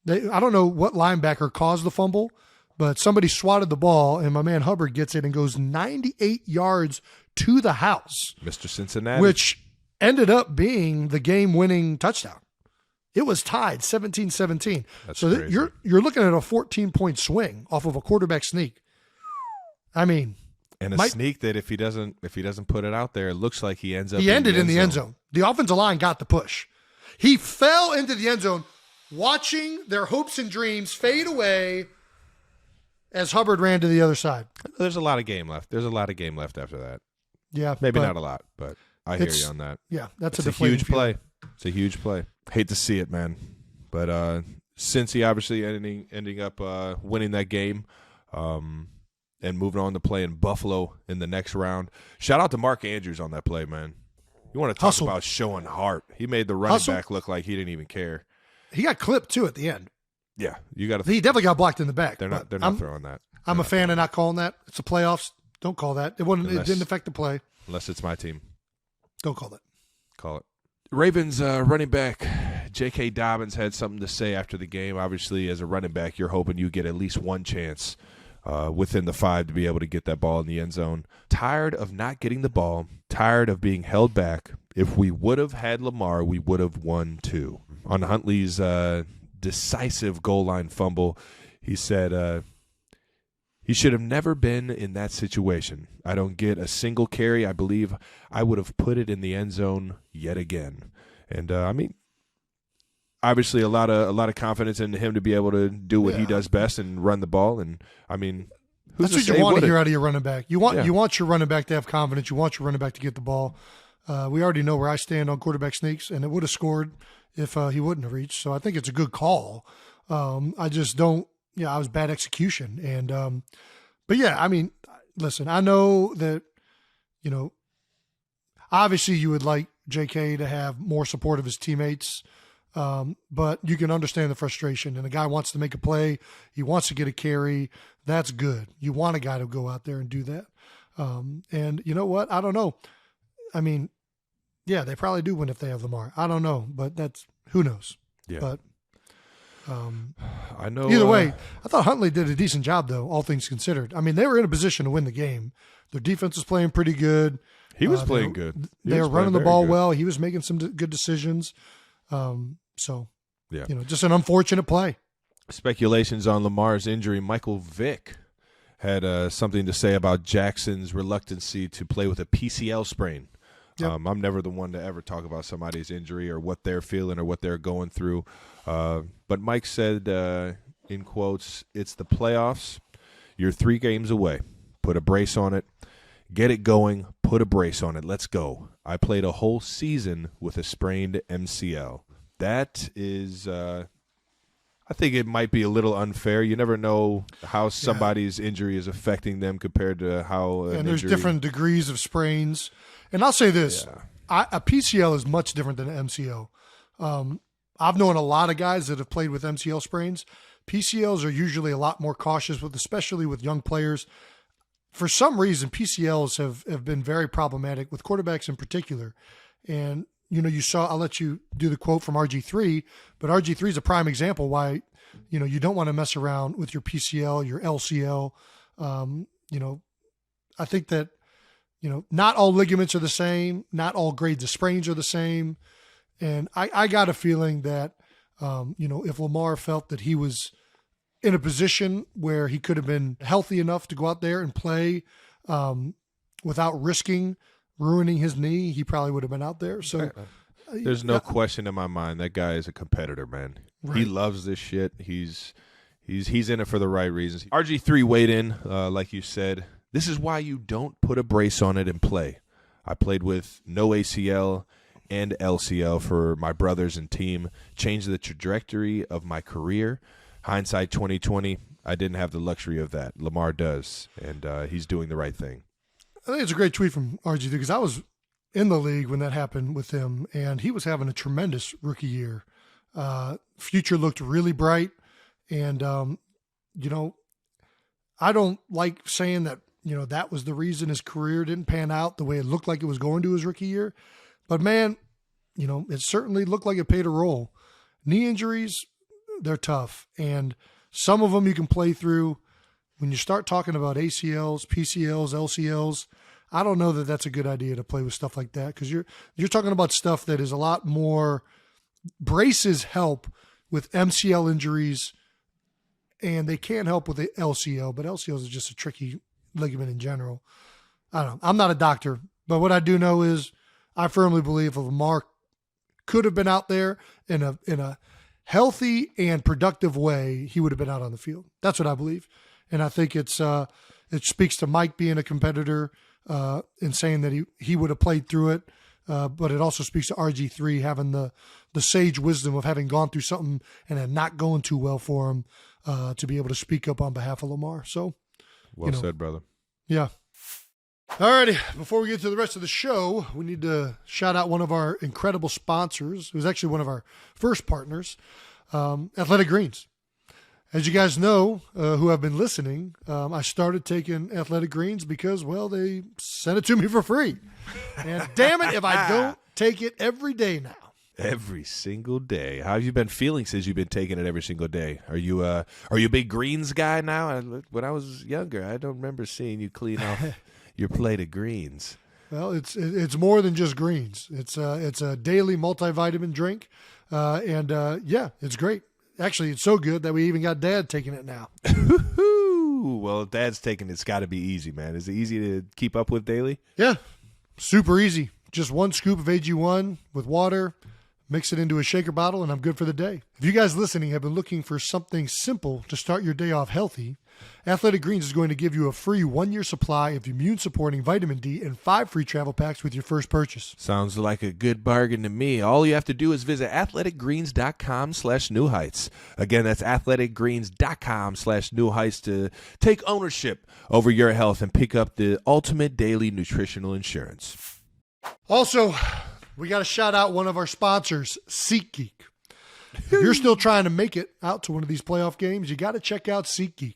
I don't know what linebacker caused the fumble, but somebody swatted the ball, and my man Hubbard gets it and goes 98 yards to the house, Mr. Cincinnati, which ended up being the game-winning touchdown. It was tied 17-17. That's so crazy. you're looking at a 14-point swing off of a quarterback sneak. I mean, and a sneak that if he doesn't put it out there, it looks like he ends up. He ended in the end zone. The offensive line got the push. He fell into the end zone, watching their hopes and dreams fade away as Hubbard ran to the other side. There's a lot of game left. There's a lot of game left after that. Yeah, Maybe not a lot, but I hear you on that. Yeah, that's It's a huge play. It's a huge play. Hate to see it, man. But Cincy obviously ending up winning that game and moving on to play in Buffalo in the next round. Shout out to Mark Andrews on that play, man. You want to talk about showing heart. He made the running back look like he didn't even care. He got clipped, too, at the end. Yeah, you got to. He definitely got blocked in the back. They're not throwing that. I'm a fan of not calling that. It's the playoffs. Don't call that. It didn't affect the play. Unless it's my team. Don't call that. Call it. Ravens running back J.K. Dobbins had something to say after the game. Obviously, as a running back, you're hoping you get at least one chance within the 5 to be able to get that ball in the end zone. Tired of not getting the ball. Tired of being held back. If we would have had Lamar, we would have won too. On Huntley's decisive goal line fumble, he said he should have never been in that situation. I don't get a single carry. I believe I would have put it in the end zone yet again. And I mean, obviously a lot of confidence in him to be able to do what he does best and run the ball. And I mean, that's what you want to hear out of your running back. You want your running back to have confidence. You want your running back to get the ball. We already know where I stand on quarterback sneaks, and it would have scored if he wouldn't have reached. So I think it's a good call. I just don't. Yeah, I was bad execution, and but yeah, I mean, listen, I know that obviously you would like J.K. to have more support of his teammates, but you can understand the frustration. And the guy wants to make a play, he wants to get a carry. That's good. You want a guy to go out there and do that. And you know what? I don't know. I mean, yeah, they probably do win if they have Lamar. I don't know, but that's who knows. Yeah. But I know. Either way, I thought Huntley did a decent job, though, all things considered. I mean, they were in a position to win the game. Their defense was playing pretty good. He was playing good. They were running the ball well. He was making some good decisions. So, yeah, just an unfortunate play. Speculations on Lamar's injury. Michael Vick had something to say about Jackson's reluctancy to play with a PCL sprain. Yep. I'm never the one to ever talk about somebody's injury or what they're feeling or what they're going through. But Mike said, in quotes, it's the playoffs. You're 3 games away. Put a brace on it. Get it going. Put a brace on it. Let's go. I played a whole season with a sprained MCL. That is, I think it might be a little unfair. You never know how somebody's injury is affecting them compared to how and there's different degrees of sprains. And I'll say this, a PCL is much different than an MCL. I've known a lot of guys that have played with MCL sprains. PCLs are usually a lot more cautious with, especially with young players. For some reason, PCLs have been very problematic with quarterbacks in particular. And, you saw, I'll let you do the quote from RG3, but RG3 is a prime example why, you don't want to mess around with your PCL, your LCL. I think that, not all ligaments are the same. Not all grades of sprains are the same. And I got a feeling that, if Lamar felt that he was in a position where he could have been healthy enough to go out there and play without risking ruining his knee, he probably would have been out there. So there's no question in my mind that guy is a competitor, man. Right. He loves this shit. He's in it for the right reasons. RG3 weighed in, like you said. This is why you don't put a brace on it and play. I played with no ACL and LCL for my brothers and team. Changed the trajectory of my career. Hindsight 2020, I didn't have the luxury of that. Lamar does, and he's doing the right thing. I think it's a great tweet from RG3 because I was in the league when that happened with him, and he was having a tremendous rookie year. Future looked really bright, and, I don't like saying that, that was the reason his career didn't pan out the way it looked like it was going to his rookie year. But, man, it certainly looked like it played a role. Knee injuries, they're tough, and some of them you can play through. When you start talking about ACLs, PCLs, LCLs, I don't know that that's a good idea to play with stuff like that because you're talking about stuff that is a lot more. Braces help with MCL injuries, and they can't help with the LCL, but LCLs is just a tricky ligament in general. I don't know. I'm not a doctor, but what I do know is I firmly believe if Lamar could have been out there in a healthy and productive way, he would have been out on the field. That's what I believe. And I think it speaks to Mike being a competitor and saying that he would have played through it. But it also speaks to RG3 having the sage wisdom of having gone through something and it not going too well for him to be able to speak up on behalf of Lamar. So, well said, brother. Yeah. All righty. Before we get to the rest of the show, we need to shout out one of our incredible sponsors. It was actually one of our first partners, Athletic Greens. As you guys know, who have been listening, I started taking Athletic Greens because, well, they sent it to me for free. And damn it if I don't take it every day now. Every single day. How have you been feeling since you've been taking it every single day? Are you a big greens guy now? When I was younger, I don't remember seeing you clean off your plate of greens. Well, it's more than just greens. It's a daily multivitamin drink, and it's great. Actually, it's so good that we even got Dad taking it now. Well, if Dad's taking it, it's got to be easy, man. Is it easy to keep up with daily? Yeah, super easy. Just one scoop of AG1 with water, mix it into a shaker bottle, and I'm good for the day. If you guys listening have been looking for something simple to start your day off healthy, Athletic Greens is going to give you a free 1-year supply of immune-supporting vitamin D and 5 free travel packs with your first purchase. Sounds like a good bargain to me. All you have to do is visit athleticgreens.com/newheights. Again, that's athleticgreens.com/newheights to take ownership over your health and pick up the ultimate daily nutritional insurance. Also, we got to shout out one of our sponsors, SeatGeek. If you're still trying to make it out to one of these playoff games, you got to check out SeatGeek.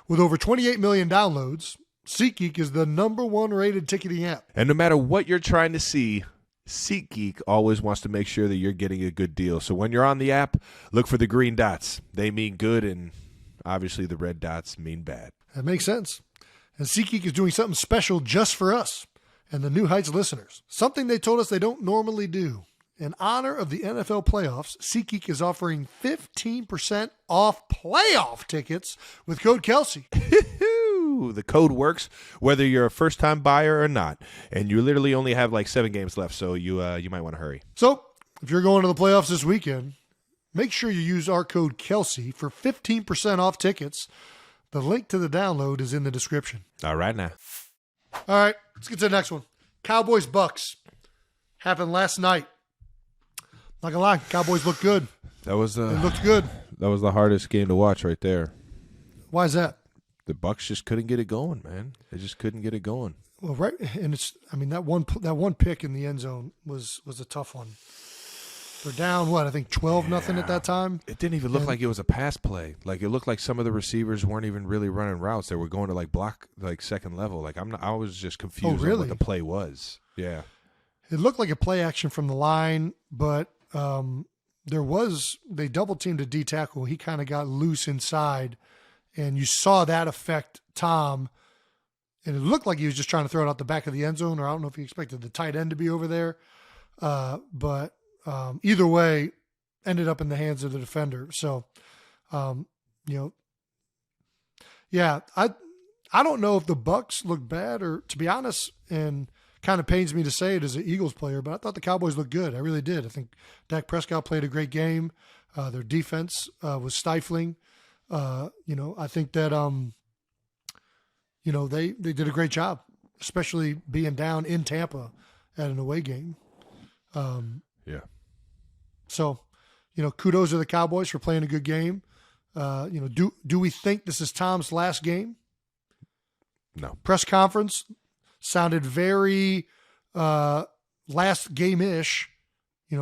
With over 28 million downloads, SeatGeek is the #1 rated ticketing app. And no matter what you're trying to see, SeatGeek always wants to make sure that you're getting a good deal. So when you're on the app, look for the green dots. They mean good, and obviously the red dots mean bad. That makes sense. And SeatGeek is doing something special just for us and the New Heights listeners. Something they told us they don't normally do. In honor of the NFL playoffs, SeatGeek is offering 15% off playoff tickets with code Kelsey. The code works whether you're a first-time buyer or not. And you literally only have like 7 games left, so you might want to hurry. So if you're going to the playoffs this weekend, make sure you use our code Kelsey for 15% off tickets. The link to the download is in the description. All right, now. All right, let's get to the next one. Cowboys-Bucks happened last night. Not gonna lie, Cowboys look good. It looked good. That was the hardest game to watch right there. Why is that? The Bucks just couldn't get it going, man. They just couldn't get it going. Well, right, and that one pick in the end zone was a tough one. They're down, I think 12-0 at that time. It didn't even look like it was a pass play. Like, it looked like some of the receivers weren't even really running routes. They were going to, like, block, like, second level. Like, I was just confused on what the play was. Yeah. It looked like a play action from the line, but they double-teamed a D-tackle. He kind of got loose inside, and you saw that affect Tom. And it looked like he was just trying to throw it out the back of the end zone, or I don't know if he expected the tight end to be over there. But either way, ended up in the hands of the defender. So, yeah, I don't know if the Bucs look bad, or, to be honest, and kind of pains me to say it as an Eagles player, but I thought the Cowboys looked good. I really did. I think Dak Prescott played a great game. Their defense was stifling. I think that they did a great job, especially being down in Tampa at an away game. Yeah. So, kudos to the Cowboys for playing a good game. Do we think this is Tom's last game? No. Press conference sounded very last game-ish.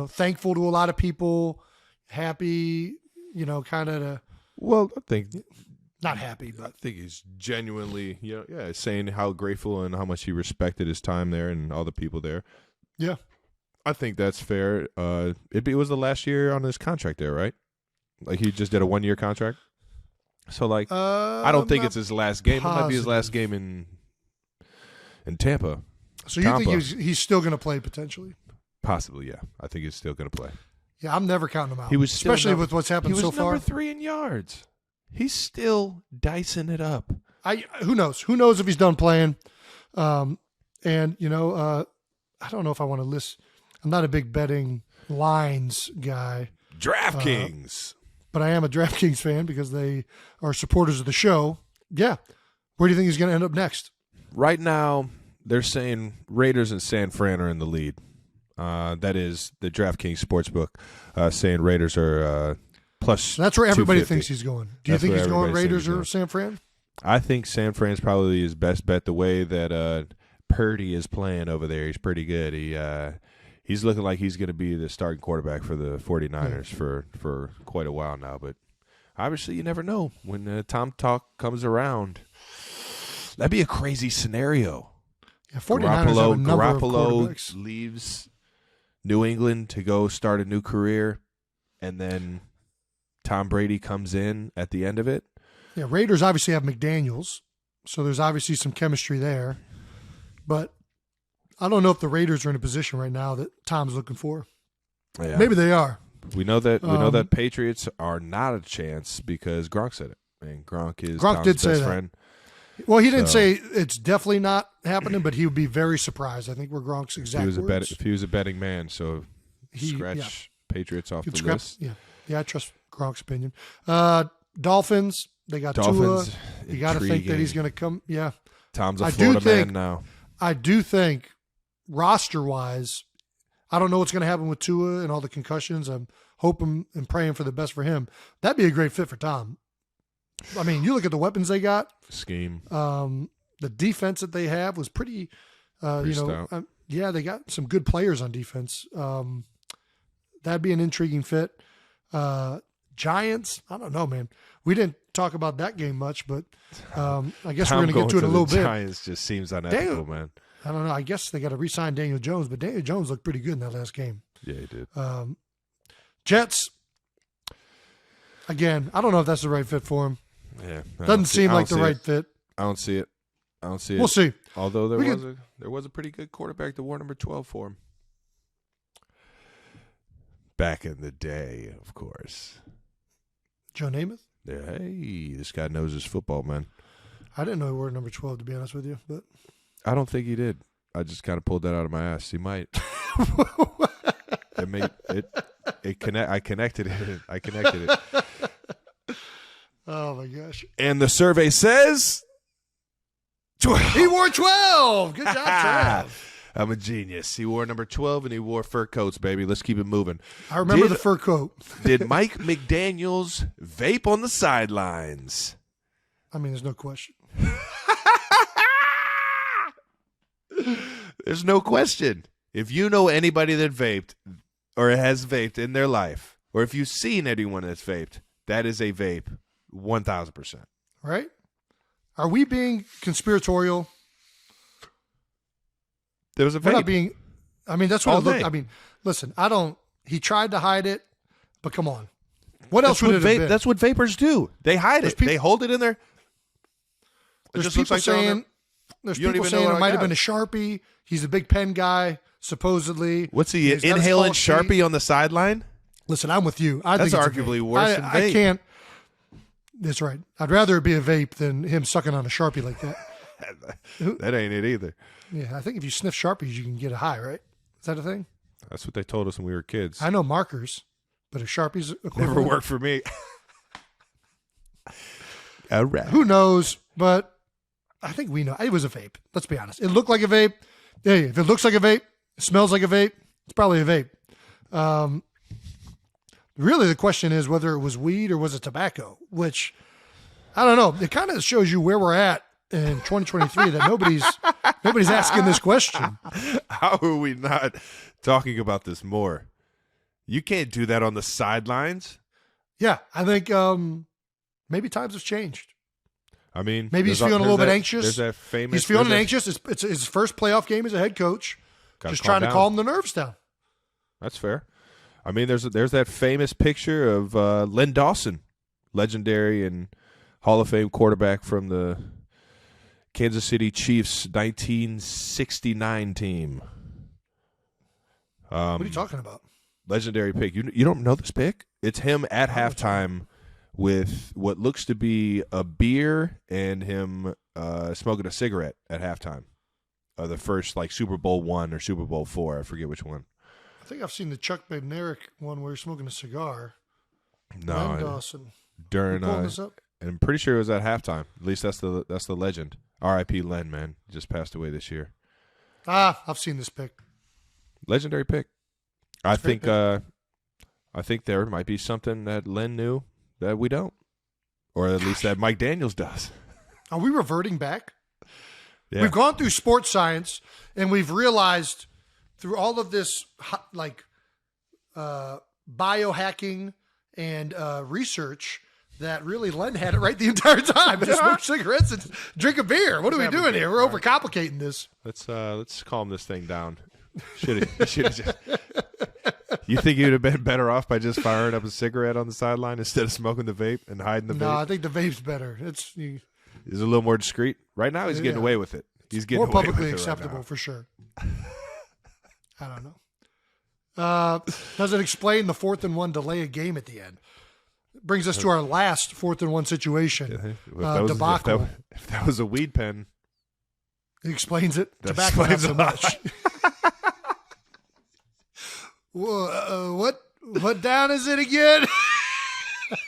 Thankful to a lot of people, happy. Kind of. Well, I think not happy, but I think he's genuinely, saying how grateful and how much he respected his time there and all the people there. Yeah. I think that's fair. It was the last year on his contract there, right? Like, he just did a 1-year contract. So, like, I don't think it's his last game. Positive. It might be his last game in Tampa. So you think he's still going to play potentially? Possibly, yeah. I think he's still going to play. Yeah, I'm never counting him out. He was especially with what's happened so far. He was number 3 in yards. He's still dicing it up. Who knows? Who knows if he's done playing? I don't know if I want to list. I'm not a big betting lines guy. DraftKings. But I am a DraftKings fan because they are supporters of the show. Yeah. Where do you think he's going to end up next? Right now, they're saying Raiders and San Fran are in the lead. That is the DraftKings Sportsbook saying Raiders are plus. That's where everybody thinks he's going. Do you think he's going Raiders or San Fran? I think San Fran's probably his best bet. The way that Purdy is playing over there, he's pretty good. He's looking like he's going to be the starting quarterback for the 49ers for quite a while now. But obviously, you never know when Tom Talk comes around. That'd be a crazy scenario. Yeah, 49ers have a number of quarterbacks. Leaves New England to go start a new career, and then Tom Brady comes in at the end of it. Yeah, Raiders obviously have McDaniels, so there's obviously some chemistry there. But I don't know if the Raiders are in a position right now that Tom's looking for. Yeah. Maybe they are. We know that Patriots are not a chance because Gronk said it. I mean, Gronk Tom's best friend. Well, he didn't say it's definitely not happening, but he would be very surprised. I think were Gronk's exact words. If he was a betting man, so scratch Patriots off the list. Yeah, I trust Gronk's opinion. Dolphins, they got Tua. You got to think that he's going to come. Yeah, Tom's a Florida man now. I do think roster-wise, I don't know what's going to happen with Tua and all the concussions. I'm hoping and praying for the best for him. That'd be a great fit for Tom. I mean, you look at the weapons they got. Scheme. The defense that they have was pretty stout. They got some good players on defense. That'd be an intriguing fit. Giants, I don't know, man. We didn't talk about that game much, but I guess we're going to get to it a little bit. Giants just seems unethical, man. I don't know. I guess they got to re-sign Daniel Jones, but Daniel Jones looked pretty good in that last game. Yeah, he did. Jets, again, I don't know if that's the right fit for him. Yeah, doesn't seem like the right fit. I don't see it. We'll see. Although there was a pretty good quarterback that wore number 12 for him. Back in the day, of course. Joe Namath? Yeah, hey, this guy knows his football, man. I didn't know he wore number 12, to be honest with you, but I don't think he did. I just kind of pulled that out of my ass. He might. I connected it. Oh, my gosh. And the survey says 12. He wore 12. Good job, Trav. I'm a genius. He wore number 12, and he wore fur coats, baby. Let's keep it moving. I remember the fur coat. Did Mike McDaniel's vape on the sidelines? I mean, there's no question. There's no question. If you know anybody that vaped, or has vaped in their life, or if you've seen anyone that's vaped, that is a vape, 1,000%. Right? Are we being conspiratorial? There was a We're vape. not being. I mean, that's what All it looked. day. I mean, listen, I don't. He tried to hide it, but come on. What else That's would it have been? That's what vapors do. They hide it. They hold it in there. It There's just looks people like they're on saying. There's You don't people even know saying what it I might have got. been a Sharpie. He's a big pen guy, supposedly. What's he He's got a inhaling small Sharpie on the sideline? Listen, I'm with you. I That's think it's a arguably vape. worse than I vape. can't. That's right. I'd rather it be a vape than him sucking on a Sharpie like that. That ain't it either. Yeah, I think if you sniff Sharpies, you can get a high, right? Is that a thing? That's what they told us when we were kids. I know markers, but if Sharpies equivalent, Never worked for me. All right. Who knows? But I think we know. It was a vape. Let's be honest. It looked like a vape. Hey, if it looks like a vape, it smells like a vape, it's probably a vape. Really, the question is whether it was weed or was it tobacco, which I don't know. It kind of shows you where we're at in 2023 that nobody's asking this question. How are we not talking about this more? You can't do that on the sidelines. Yeah, I think maybe times have changed. I mean, Maybe he's there's feeling a little bit that- anxious. There's that famous. He's feeling there's anxious. It's his first playoff game as a head coach. Gotta Just calm trying to down. calm the nerves down. That's fair. I mean, there's that famous picture of Len Dawson, legendary and Hall of Fame quarterback from the Kansas City Chiefs 1969 team. What are you talking about? Legendary pick. You don't know this pick? It's him at halftime with what looks to be a beer and him smoking a cigarette at halftime. The first Super Bowl I or Super Bowl IV. I forget which one. I think I've seen the Chuck Bednarik one where he's smoking a cigar. No, Len Dawson. during You pulling this up? and I'm pretty sure it was at halftime. At least that's the legend. R.I.P. Len, man, he just passed away this year. I've seen this pick. Legendary pick. I It's a great think there might be something that Len knew that we don't, or at least that Mike Daniels does. Are we reverting back? Yeah. We've gone through sports science and we've realized through all of this biohacking and research that really Len had it right the entire time. Just smoke cigarettes and drink a beer. What are we doing here? We're overcomplicating this. Let's calm this thing down. Should have just. You think you'd have been better off by just firing up a cigarette on the sideline instead of smoking the vape and hiding the No, vape? I think the vape's better. Is a little more discreet. Right now, he's getting Yeah. away with it. He's getting more away publicly with it acceptable right now. for sure. I don't know. Does it explain the 4th and 1 delay a game at the end? Brings us to our last 4th and 1 situation. Debacle. If that was a weed pen, It explains it. That Tobacco not explains so a lot. much. What down is it again?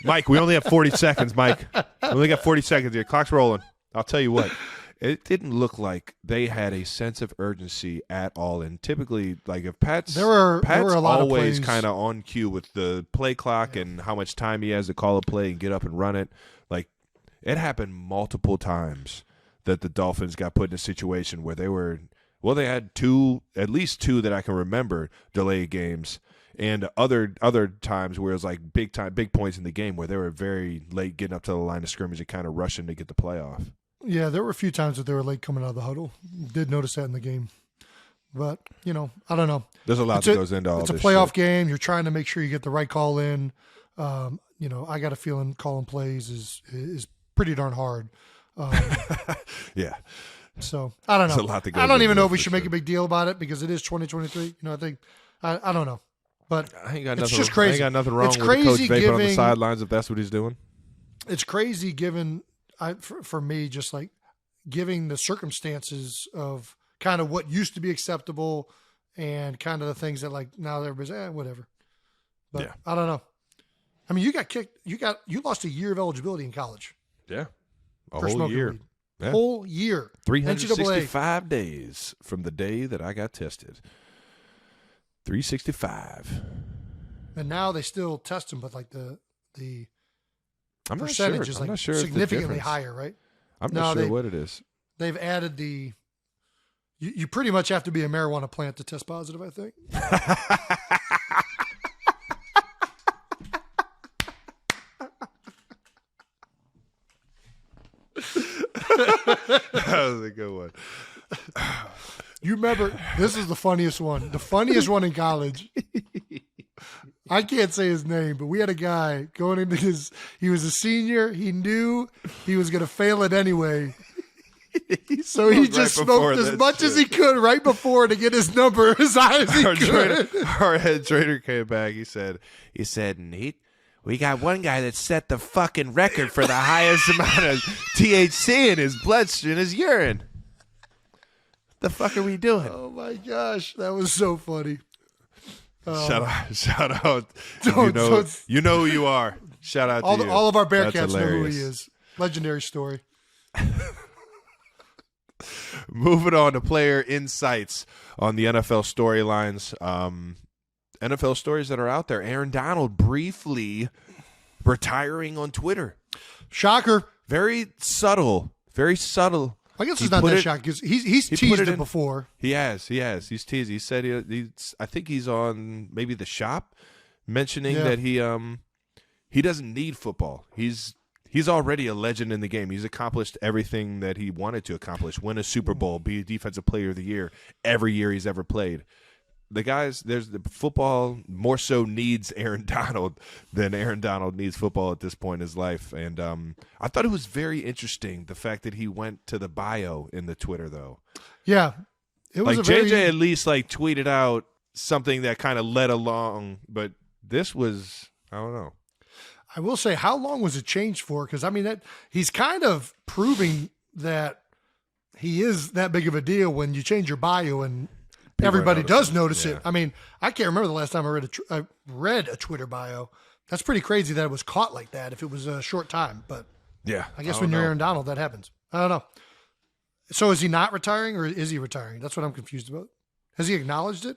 Mike, we only have 40 seconds, Mike. We only got 40 seconds here. Clock's rolling. I'll tell you what. It didn't look like they had a sense of urgency at all. And typically, if Pat's There were a lot of always plays. kind of on cue with the play clock and how much time he has to call a play and get up and run it. It happened multiple times that the Dolphins got put in a situation where they had at least two that I can remember delayed games. And other times where it was big points in the game where they were very late getting up to the line of scrimmage and kind of rushing to get the playoff. Yeah, there were a few times that they were late coming out of the huddle. Did notice that in the game. But, I don't know. There's a lot that goes into all this. this It's a playoff shit. game. You're trying to make sure you get the right call in. I got a feeling calling plays is pretty darn hard. Yeah. So, I don't know. There's a lot that goes I don't even into know it if we for should make sure. a big deal about it because it is 2023. I don't know. But I ain't got it's nothing, just I crazy. ain't got nothing wrong It's with the coach crazy vaping on the giving- sidelines if that's what he's doing. it's crazy given for me just giving the circumstances of kind of what used to be acceptable and kind of the things that now everybody's whatever. But Yeah. I don't know. I mean, you got kicked. You lost a year of eligibility in college Yeah. A for whole smoking year. weed. Yeah. Whole year. 365 days from the day that I got tested. 365. And now they still test them, but the I'm not percentage sure. is I'm not sure if the significantly difference- higher, right? I'm No, not sure they- what it is. They've added you pretty much have to be a marijuana plant to test positive, I think. was a good one. You remember, this is the funniest one. The funniest one in college. I can't say his name, but we had a guy going into he was a senior. He knew he was going to fail it anyway. So he just smoked as much as he could right before to get his number as high as he could. Our head trainer came back. He said, Nate, we got one guy that set the fucking record for the highest amount of THC in his bloodstream, in his urine. The fuck are we doing? Oh my gosh, that was so funny. Shout out. You know who you are. Shout out to you. All of our Bearcats know who he is. Legendary story. Moving on to player insights on the NFL storylines. NFL stories that are out there. Aaron Donald briefly retiring on Twitter. Shocker. Very subtle. Very subtle. I guess it's not that shocking because he's teased it before. He has. He's teased. He said I think he's on maybe The Shop mentioning that he doesn't need football. He's already a legend in the game. He's accomplished everything that he wanted to accomplish. Win a Super Bowl, be a Defensive Player of the Year every year he's ever played. The football more so needs Aaron Donald than Aaron Donald needs football at this point in his life. And I thought it was very interesting, the fact that he went to the bio in the Twitter, though. Yeah. It was JJ at least tweeted out something that kind of led along, but this was, I don't know. I will say, how long was it changed for? Because, I mean, he's kind of proving that he is that big of a deal when you change your bio and everybody does notice it. I mean, I can't remember the last time I read a Twitter bio. That's pretty crazy that it was caught like that if it was a short time. But yeah, I guess when you're Aaron Donald, that happens. I don't know. So is he not retiring or is he retiring? That's what I'm confused about. Has he acknowledged it?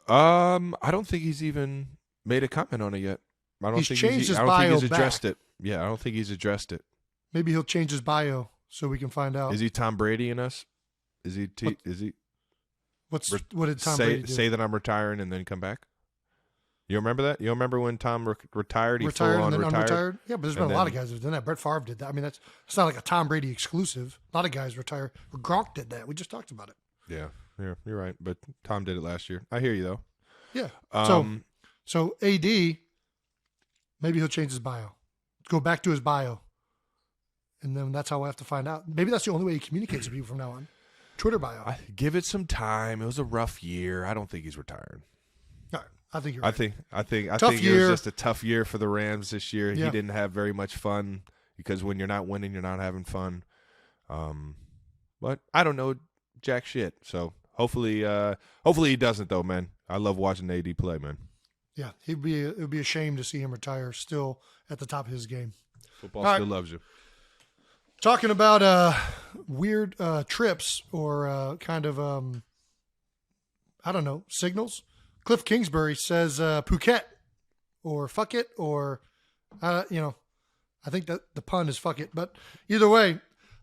I don't think he's even made a comment on it yet. I don't think he's addressed it. Yeah, I don't think he's addressed it. Maybe he'll change his bio so we can find out. Is he Tom Brady in us? Is he? What did Tom Brady do? Say that I'm retiring and then come back? You remember that? You remember when Tom retired? He retired full on and then retired? unretired? Yeah, but there's been a lot of guys who've done that. Brett Favre did that. I mean, it's not like a Tom Brady exclusive. A lot of guys retire. Gronk did that. We just talked about it. Yeah, you're right. But Tom did it last year. I hear you, though. Yeah. So AD, maybe he'll change his bio. Go back to his bio. And then that's how we'll have to find out. Maybe that's the only way he communicates with people from now on. Twitter bio. Give it some time. It was a rough year. I don't think he's retired. All right. I think you're right. I think it was just a tough year for the Rams this year. Yeah. He didn't have very much fun because when you're not winning, you're not having fun. But I don't know jack shit. So hopefully he doesn't though, man. I love watching AD play, man. Yeah, it would be a shame to see him retire still at the top of his game. Football still loves you. Talking about weird trips or kind of, I don't know, signals. Kliff Kingsbury says Phuket or fuck it or, I think that the pun is fuck it. But either way,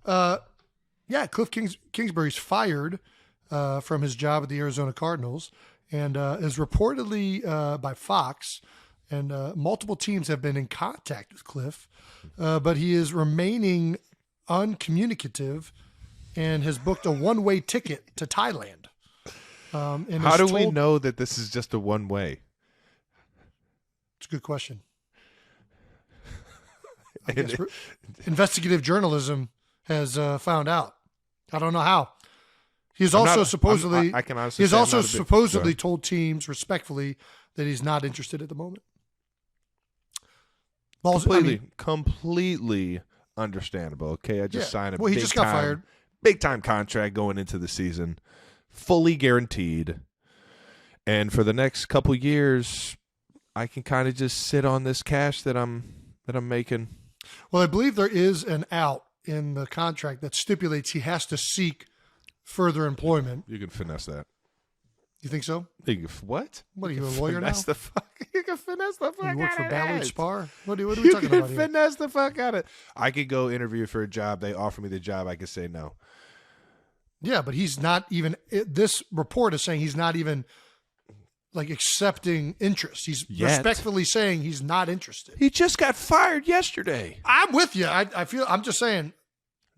Kliff Kingsbury's fired from his job at the Arizona Cardinals and is reportedly by Fox. And multiple teams have been in contact with Kliff, but he is remaining uncommunicative and has booked a one-way ticket to Thailand. How do we know that this is just a one-way? It's a good question. I guess investigative journalism has found out. I don't know how. He's also supposedly told teams respectfully that he's not interested at the moment. Completely understandable. Okay, I just signed a he just got fired. Big time contract going into the season, fully guaranteed, and for the next couple years, I can kind of just sit on this cash that I'm making. Well, I believe there is an out in the contract that stipulates he has to seek further employment. You can finesse that. You think so? What? What are you, a lawyer now? You can finesse the fuck out of it. You work for Ballard Spar? What are we talking about here? You can finesse the fuck out of it. I could go interview for a job. They offer me the job. I could say no. Yeah, but he's not even – this report is saying he's not even accepting interest. He's respectfully saying he's not interested. He just got fired yesterday. I'm with you. I feel – I'm just saying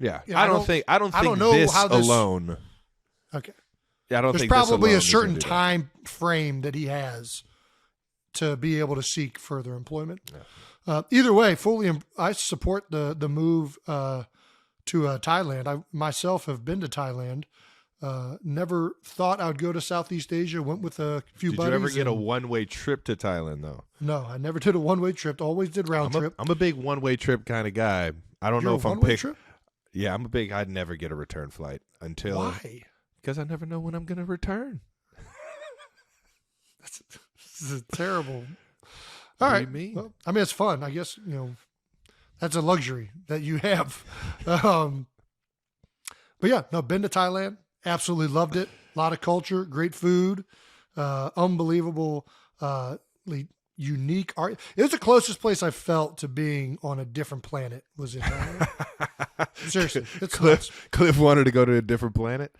Yeah, Yeah, I don't think know this how this- alone. Okay. I don't There's think this probably alone a is certain gonna do that. time frame that he has to be able to seek further employment. Either way, I support the move to Thailand. I myself have been to Thailand. Never thought I would go to Southeast Asia. Went with a few Did buddies. you ever get a and- one-way trip to Thailand though? No, I never did a one-way trip. Always did round trip. I'm a big one-way trip kind of guy. I don't know if I'm one-way pick. trip? Yeah, I'd never get a return flight until. Why? Because I never know when I'm going to return. This is terrible. What All do right. you mean? Well, I mean, it's fun. I guess, that's a luxury that you have. But yeah, no, been to Thailand. Absolutely loved it. A lot of culture, great food, unbelievable, unique art. It was the closest place I felt to being on a different planet was in Thailand. Seriously. It's nuts. Kliff wanted to go to a different planet.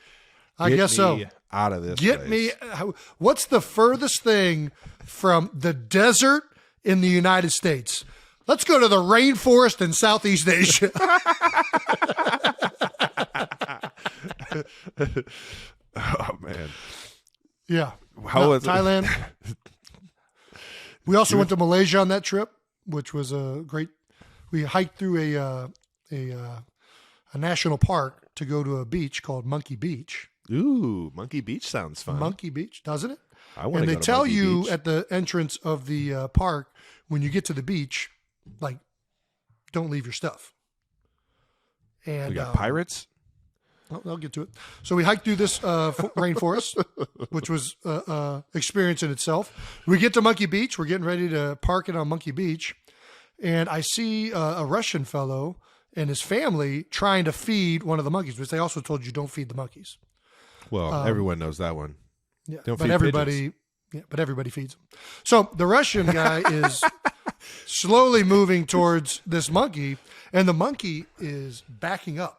I Get guess so. me out of this. Get place. me. What's the furthest thing from the desert in the United States? Let's go to the rainforest in Southeast Asia. Oh man. Yeah. How was it? Thailand? We also went to Malaysia on that trip, which was a great. We hiked through a national park to go to a beach called Monkey Beach. Ooh, Monkey Beach sounds fun. Monkey Beach, doesn't it? I want And to they go to tell Monkey you Beach. at the entrance of the park when you get to the beach, like, don't leave your stuff. And We got pirates. I'll get to it. So we hiked through this rainforest, which was experience in itself. We get to Monkey Beach. We're getting ready to park it on Monkey Beach. And I see a Russian fellow and his family trying to feed one of the monkeys, which they also told you don't feed the monkeys. Well, everyone knows that one. Yeah, Don't but feed everybody, but everybody feeds them. So the Russian guy is slowly moving towards this monkey, and the monkey is backing up.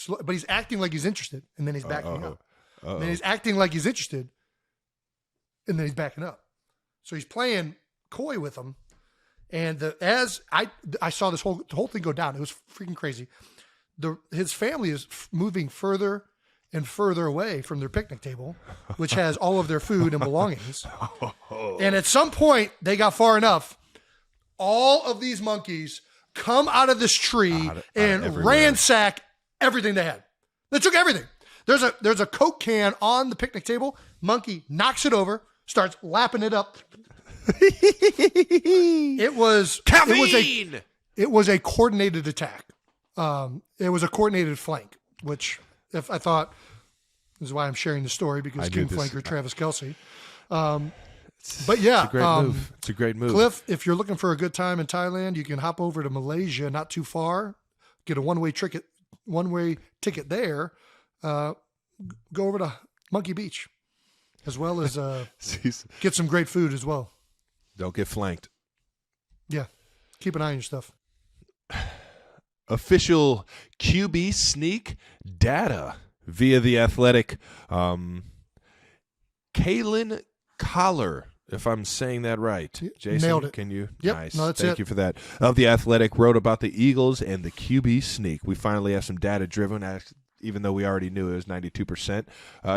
But he's acting like he's interested, and then he's backing up. And then he's acting like he's interested, and then he's backing up. So he's playing coy with him. And as I saw the whole thing go down, it was freaking crazy. His family is moving further and further away from their picnic table, which has all of their food and belongings. And at some point, they got far enough. All of these monkeys come out of this tree and ransack everything they had. They took everything. There's a Coke can on the picnic table. Monkey knocks it over, starts lapping it up. It was Caffeine. It was a coordinated attack. It was a coordinated flank, which if I thought this is why I'm sharing the story because King Flanker Travis Kelce. But yeah, it's a great move. It's a great move. Kliff, if you're looking for a good time in Thailand, you can hop over to Malaysia, not too far, get a one-way ticket there. Go over to Monkey Beach, as well as get some great food as well. Don't get flanked. Yeah, keep an eye on your stuff. Official QB sneak data via The Athletic. Kalen Collar, if I'm saying that right. Jason, nailed it. Can you? Yep. Nice. No, that's Thank it. you for that. Of The Athletic wrote about the Eagles and the QB sneak. We finally have some data driven, even though we already knew it was 92%.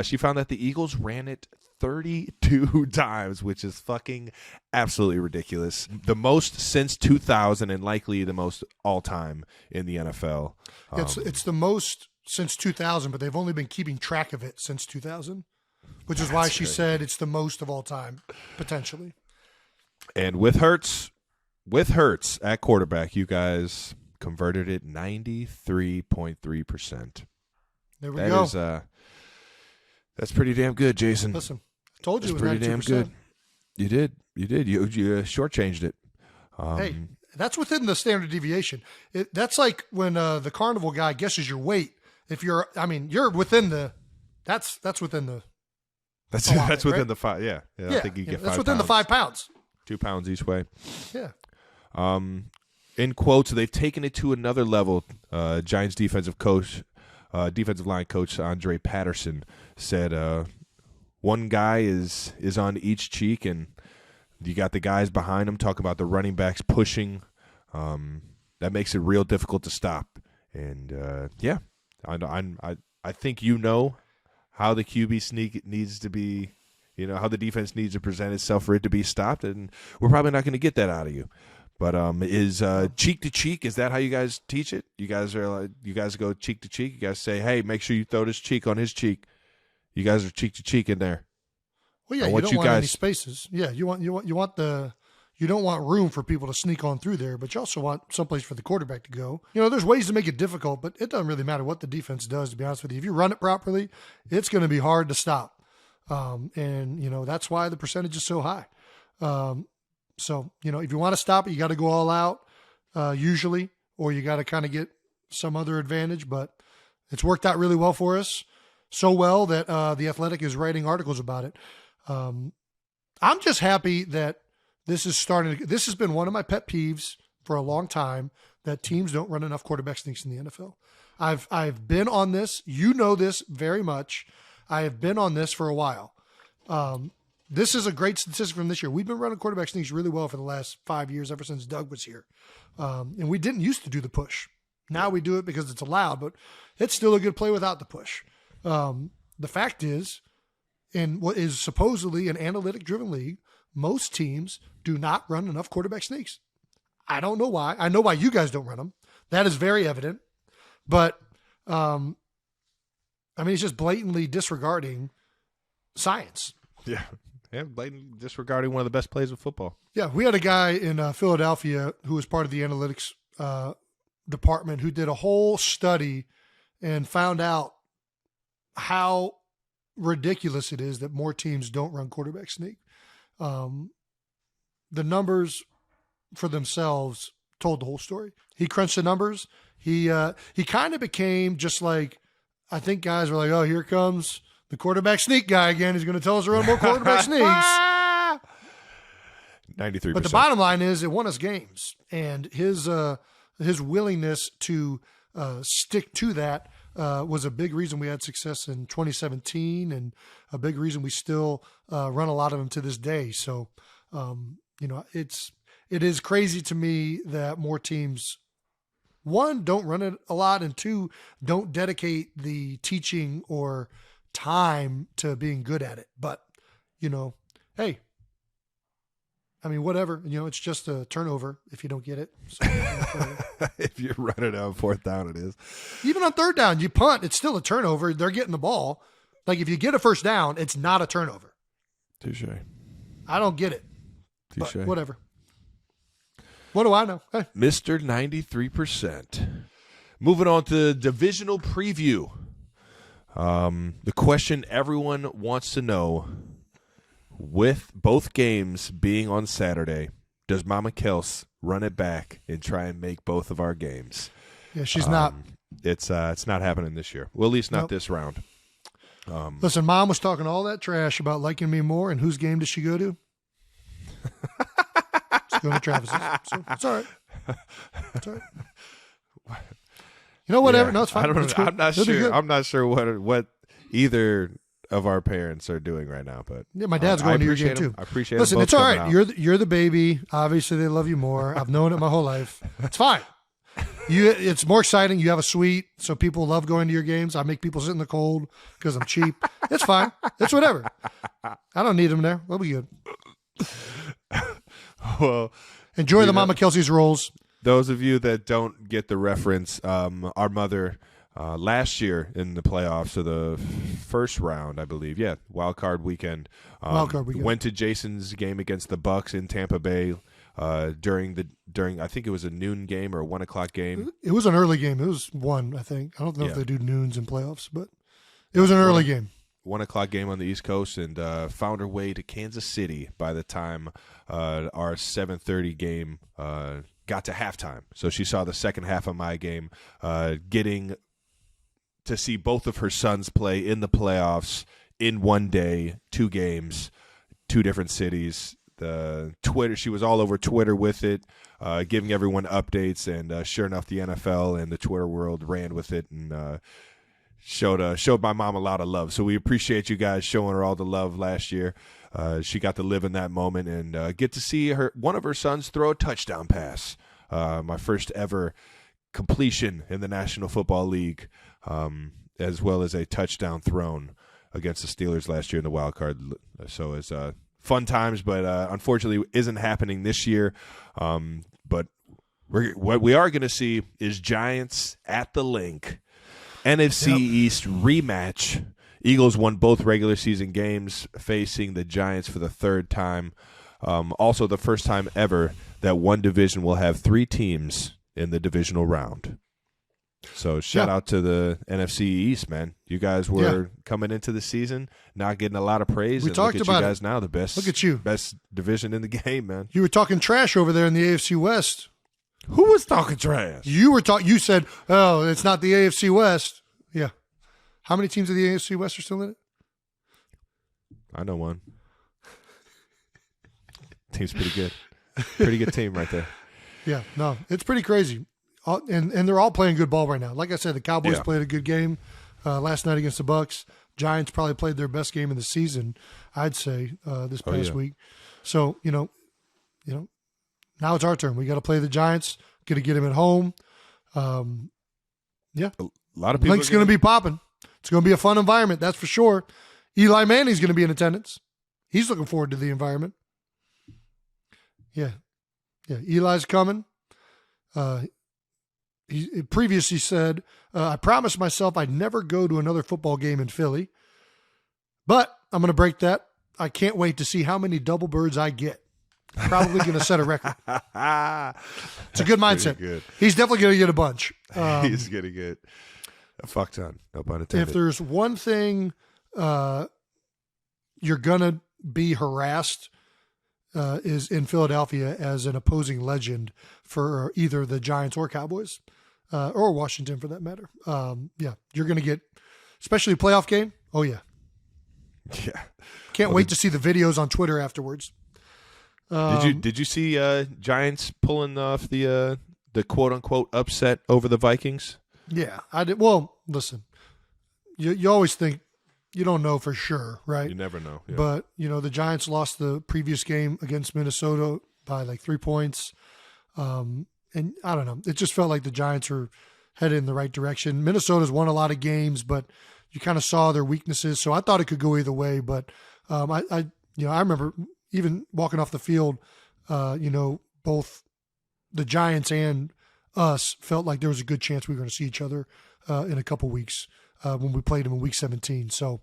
She found that the Eagles ran it 32 times, which is fucking absolutely ridiculous. The most since 2000 and likely the most all-time in the NFL. It's the most since 2000, but they've only been keeping track of it since 2000, which is why she said it's the most of all time, potentially. And with Hurts at quarterback, you guys converted it 93.3%. There we go. That's pretty damn good, Jason. Listen, I told you That's it was pretty 92%. damn good. You did. You shortchanged it. Hey, that's within the standard deviation. That's like when the carnival guy guesses your weight. If you're within the. That's within the. That's allotment, within right? the 5. Yeah. I think you get 5 That's within the 5 pounds. 2 pounds each way. Yeah. In quotes, they've taken it to another level. Giants defensive line coach Andre Patterson said, one guy is on each cheek, and you got the guys behind him talking about the running backs pushing. That makes it real difficult to stop. And yeah, I think you know how the QB sneak needs to be, how the defense needs to present itself for it to be stopped, and we're probably not going to get that out of you. But is cheek to cheek? Is that how you guys teach it? You guys go cheek to cheek. You guys say, "Hey, make sure you throw this cheek on his cheek." You guys are cheek to cheek in there. Well, yeah, you don't want any spaces. Yeah, you don't want room for people to sneak on through there, but you also want someplace for the quarterback to go. There's ways to make it difficult, but it doesn't really matter what the defense does, to be honest with you. If you run it properly, it's going to be hard to stop. And that's why the percentage is so high. So, if you want to stop it, you got to go all out, usually, or you got to kind of get some other advantage, but it's worked out really well for us. So well that The Athletic is writing articles about it. I'm just happy that this has been one of my pet peeves for a long time, that teams don't run enough quarterback sneaks in the NFL. I've been on this. You know this very much. I have been on this for a while. This is a great statistic from this year. We've been running quarterback sneaks really well for the last 5 years, ever since Doug was here. And we didn't used to do the push. Now we do it because it's allowed, but it's still a good play without the push. The fact is, in what is supposedly an analytic-driven league, most teams do not run enough quarterback sneaks. I don't know why. I know why you guys don't run them. That is very evident. But, it's just blatantly disregarding science. Yeah. Yeah, blatantly disregarding one of the best plays of football. Yeah, we had a guy in Philadelphia who was part of the analytics department who did a whole study and found out how ridiculous it is that more teams don't run quarterback sneak. The numbers for themselves told the whole story. He crunched the numbers. He kind of became just like, I think guys were like, oh, here comes the quarterback sneak guy again. He's going to tell us to run more quarterback sneaks. 93%. But the bottom line is it won us games. And his willingness to stick to that was a big reason we had success in 2017, and a big reason we still run a lot of them to this day. So, it is crazy to me that more teams, one, don't run it a lot, and two, don't dedicate the teaching or time to being good at it. But, hey, whatever, it's just a turnover if you don't get it. So, if you're running on fourth down, it is. Even on third down, you punt, it's still a turnover. They're getting the ball. Like, if you get a first down, it's not a turnover. Touche. I don't get it. Touche. But whatever. What do I know? Hey. Mr. 93%. Moving on to divisional preview. The question everyone wants to know, with both games being on Saturday, does Mama Kels run it back and try and make both of our games? Yeah, she's not. It's not happening this year. Well, at least not Nope. this round. Listen, Mom was talking all that trash about liking me more, and whose game does she go to? She's going to Travis's. So it's all right. It's all right. Whatever. Yeah, No, it's fine. I don't It's know. cool. I'm not It'll be sure. good. I'm not sure what either of our parents are doing right now, but Yeah, my dad's going to your game appreciate 'em. too. I appreciate. Listen, them it's both all coming right. out. You're the baby. Obviously, they love you more. I've known it my whole life. It's fine. It's more exciting. You have a suite, so people love going to your games. I make people sit in the cold because I'm cheap. It's fine. It's whatever. I don't need them there. We'll be good. Well, Enjoy the Mama Kelsey's rolls. those of you that don't get the reference, our mother last year in the playoffs of the first round, I believe, Wildcard Weekend, went to Jason's game against the Bucks in Tampa Bay during I think it was a noon game or a 1 o'clock game. It was an early game. It was 1, I think. I don't know if they do noons in playoffs, but it was an early game. 1 o'clock game on the East Coast, and found her way to Kansas City by the time our 7:30 game got to halftime. So she saw the second half of my game, getting to see both of her sons play in the playoffs in one day, 2 games, 2 different cities. She was all over Twitter with it, giving everyone updates, and sure enough, the NFL and the Twitter world ran with it and showed my mom a lot of love. So we appreciate you guys showing her all the love last year. She got to live in that moment and get to see one of her sons throw a touchdown pass. My first ever completion in the National Football League, as well as a touchdown thrown against the Steelers last year in the wild card. So it's fun times, but unfortunately isn't happening this year. But what we are going to see is Giants at the Link, NFC East rematch. Eagles won both regular season games, facing the Giants for the third time. Also the first time ever that one division will have 3 teams in the divisional round. So shout out to the NFC East, man. You guys were coming into the season not getting a lot of praise. We talked about you guys now, the best. Look at you, best division in the game, man. You were talking trash over there in the AFC West. Who was talking trash? You were You said, "Oh, it's not the AFC West." Yeah. How many teams of the AFC West are still in it? I know one. Team's pretty good. Pretty good team right there. Yeah, no, it's pretty crazy. And they're all playing good ball right now. Like I said, the Cowboys played a good game last night against the Bucs. Giants probably played their best game of the season, I'd say, this past week. So, now it's our turn. We got to play the Giants, got to get them at home. A lot of people. Link's going to be popping. It's going to be a fun environment, that's for sure. Eli Manning's going to be in attendance. He's looking forward to the environment. Yeah. Eli's coming. He previously said, I promised myself I'd never go to another football game in Philly, but I'm going to break that. I can't wait to see how many double birds I get. Probably going to set a record. It's a good mindset. Good. He's definitely going to get a bunch. He's going to get a fuck ton. No pun intended. If there's one thing you're going to be harassed is in Philadelphia as an opposing legend for either the Giants or Cowboys, or Washington for that matter. You're going to get, especially a playoff game. Oh yeah. Yeah. Can't wait to see the videos on Twitter afterwards. Did you see Giants pulling off the quote unquote upset over the Vikings? Yeah, I did. Well, listen, you always think you don't know for sure, right? You never know. Yeah. But, the Giants lost the previous game against Minnesota by like 3 points. And I don't know. It just felt like the Giants were headed in the right direction. Minnesota's won a lot of games, but you kind of saw their weaknesses. So I thought it could go either way. But I remember even walking off the field, both the Giants and us felt like there was a good chance we were going to see each other in a couple weeks. When we played them in Week 17. So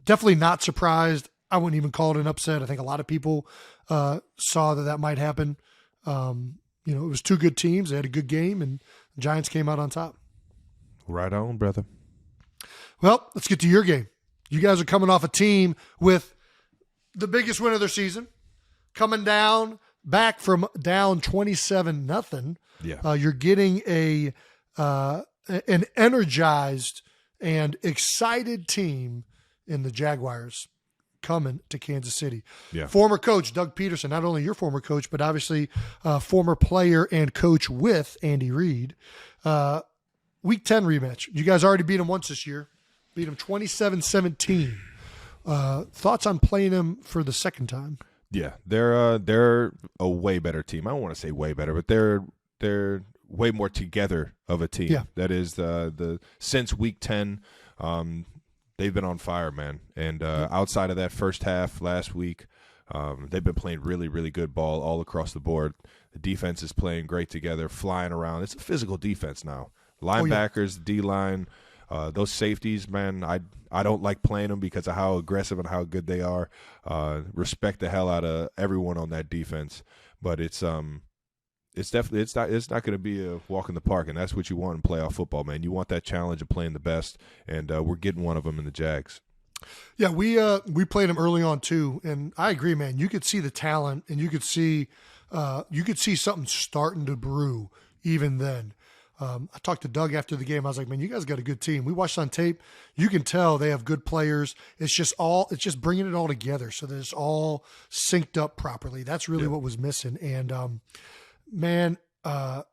definitely not surprised. I wouldn't even call it an upset. I think a lot of people saw that might happen. It was 2 good teams. They had a good game, and the Giants came out on top. Right on, brother. Well, let's get to your game. You guys are coming off a team with the biggest win of their season, coming back from down 27-0. Yeah. You're getting an energized and excited team in the Jaguars coming to Kansas City. Yeah. Former coach Doug Peterson, not only your former coach, but obviously former player and coach with Andy Reid. Week 10 rematch. You guys already beat them once this year. Beat them 27-17. Thoughts on playing them for the second time? Yeah, they're a way better team. I don't want to say way better, but they're way more together of a team. Yeah. That is the since Week 10, they've been on fire, man. And outside of that first half last week, they've been playing really, really good ball all across the board. The defense is playing great together, flying around. It's a physical defense now. Linebackers, D-line, those safeties, man, I don't like playing them because of how aggressive and how good they are. Respect the hell out of everyone on that defense. But it's definitely it's not going to be a walk in the park, and that's what you want in playoff football, man. You want that challenge of playing the best, and we're getting one of them in the Jags. Yeah, we played them early on too, and I agree, man. You could see the talent, and you could see something starting to brew even then. I talked to Doug after the game. I was like, man, you guys got a good team. We watched on tape. You can tell they have good players. It's just bringing it all together so that it's all synced up properly. That's really what was missing. And, man, and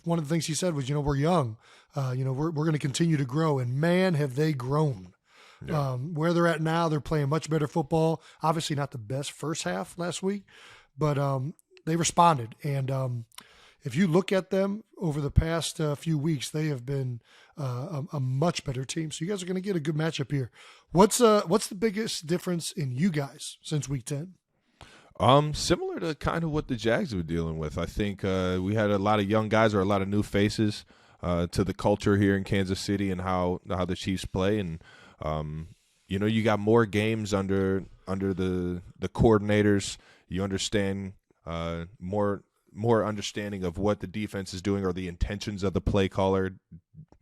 one of the things he said was, we're young, we're going to continue to grow, and man, have they grown. Yeah. Where they're at now, they're playing much better football. Obviously not the best first half last week, but, they responded. And, if you look at them over the past few weeks, they have been a much better team. So you guys are going to get a good matchup here. What's the biggest difference in you guys since week 10? Similar to kind of what the Jags were dealing with. I think we had a lot of young guys or a lot of new faces to the culture here in Kansas City and how the Chiefs play. And, you got more games under the coordinators. You understand more understanding of what the defense is doing or the intentions of the play caller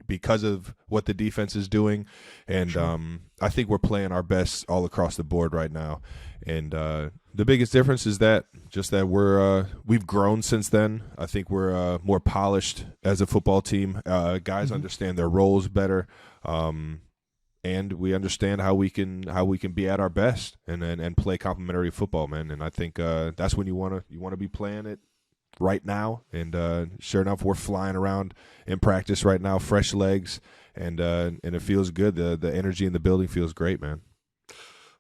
because of what the defense is doing. And Sure. I think we're playing our best all across the board right now. And the biggest difference is that we've grown since then. I think we're more polished as a football team. Guys understand their roles better, and we understand how we can be at our best and play complementary football, man. And I think that's when you want to be playing it right now. And sure enough, we're flying around in practice right now, fresh legs, and it feels good. The energy in the building feels great, man.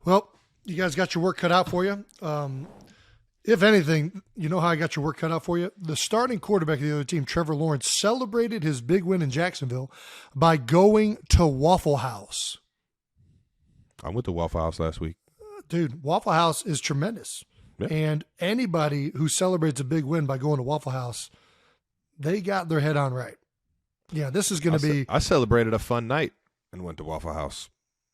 Well, you guys got your work cut out for you. If anything, you know how I got your work cut out for you? The starting quarterback of the other team, Trevor Lawrence, celebrated his big win in Jacksonville by going to Waffle House. I went to Waffle House last week. Dude, Waffle House is tremendous. Yeah. And anybody who celebrates a big win by going to Waffle House, they got their head on right. Yeah, this is going to be... I celebrated a fun night and went to Waffle House.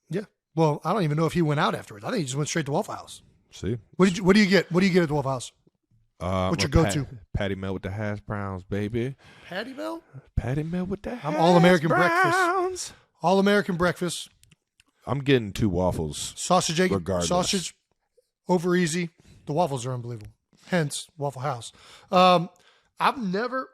Yeah. Well, I don't even know if he went out afterwards. I think he just went straight to Waffle House. See? What do you get? What do you get at the Waffle House? What's your go-to? Patty melt with the hash browns, baby. Patty melt? Patty melt with the hash browns. I'm all-American breakfast. All-American breakfast. I'm getting 2 waffles. Sausage, egg, regardless. sausage, over easy. The waffles are unbelievable. Hence, Waffle House. I've never...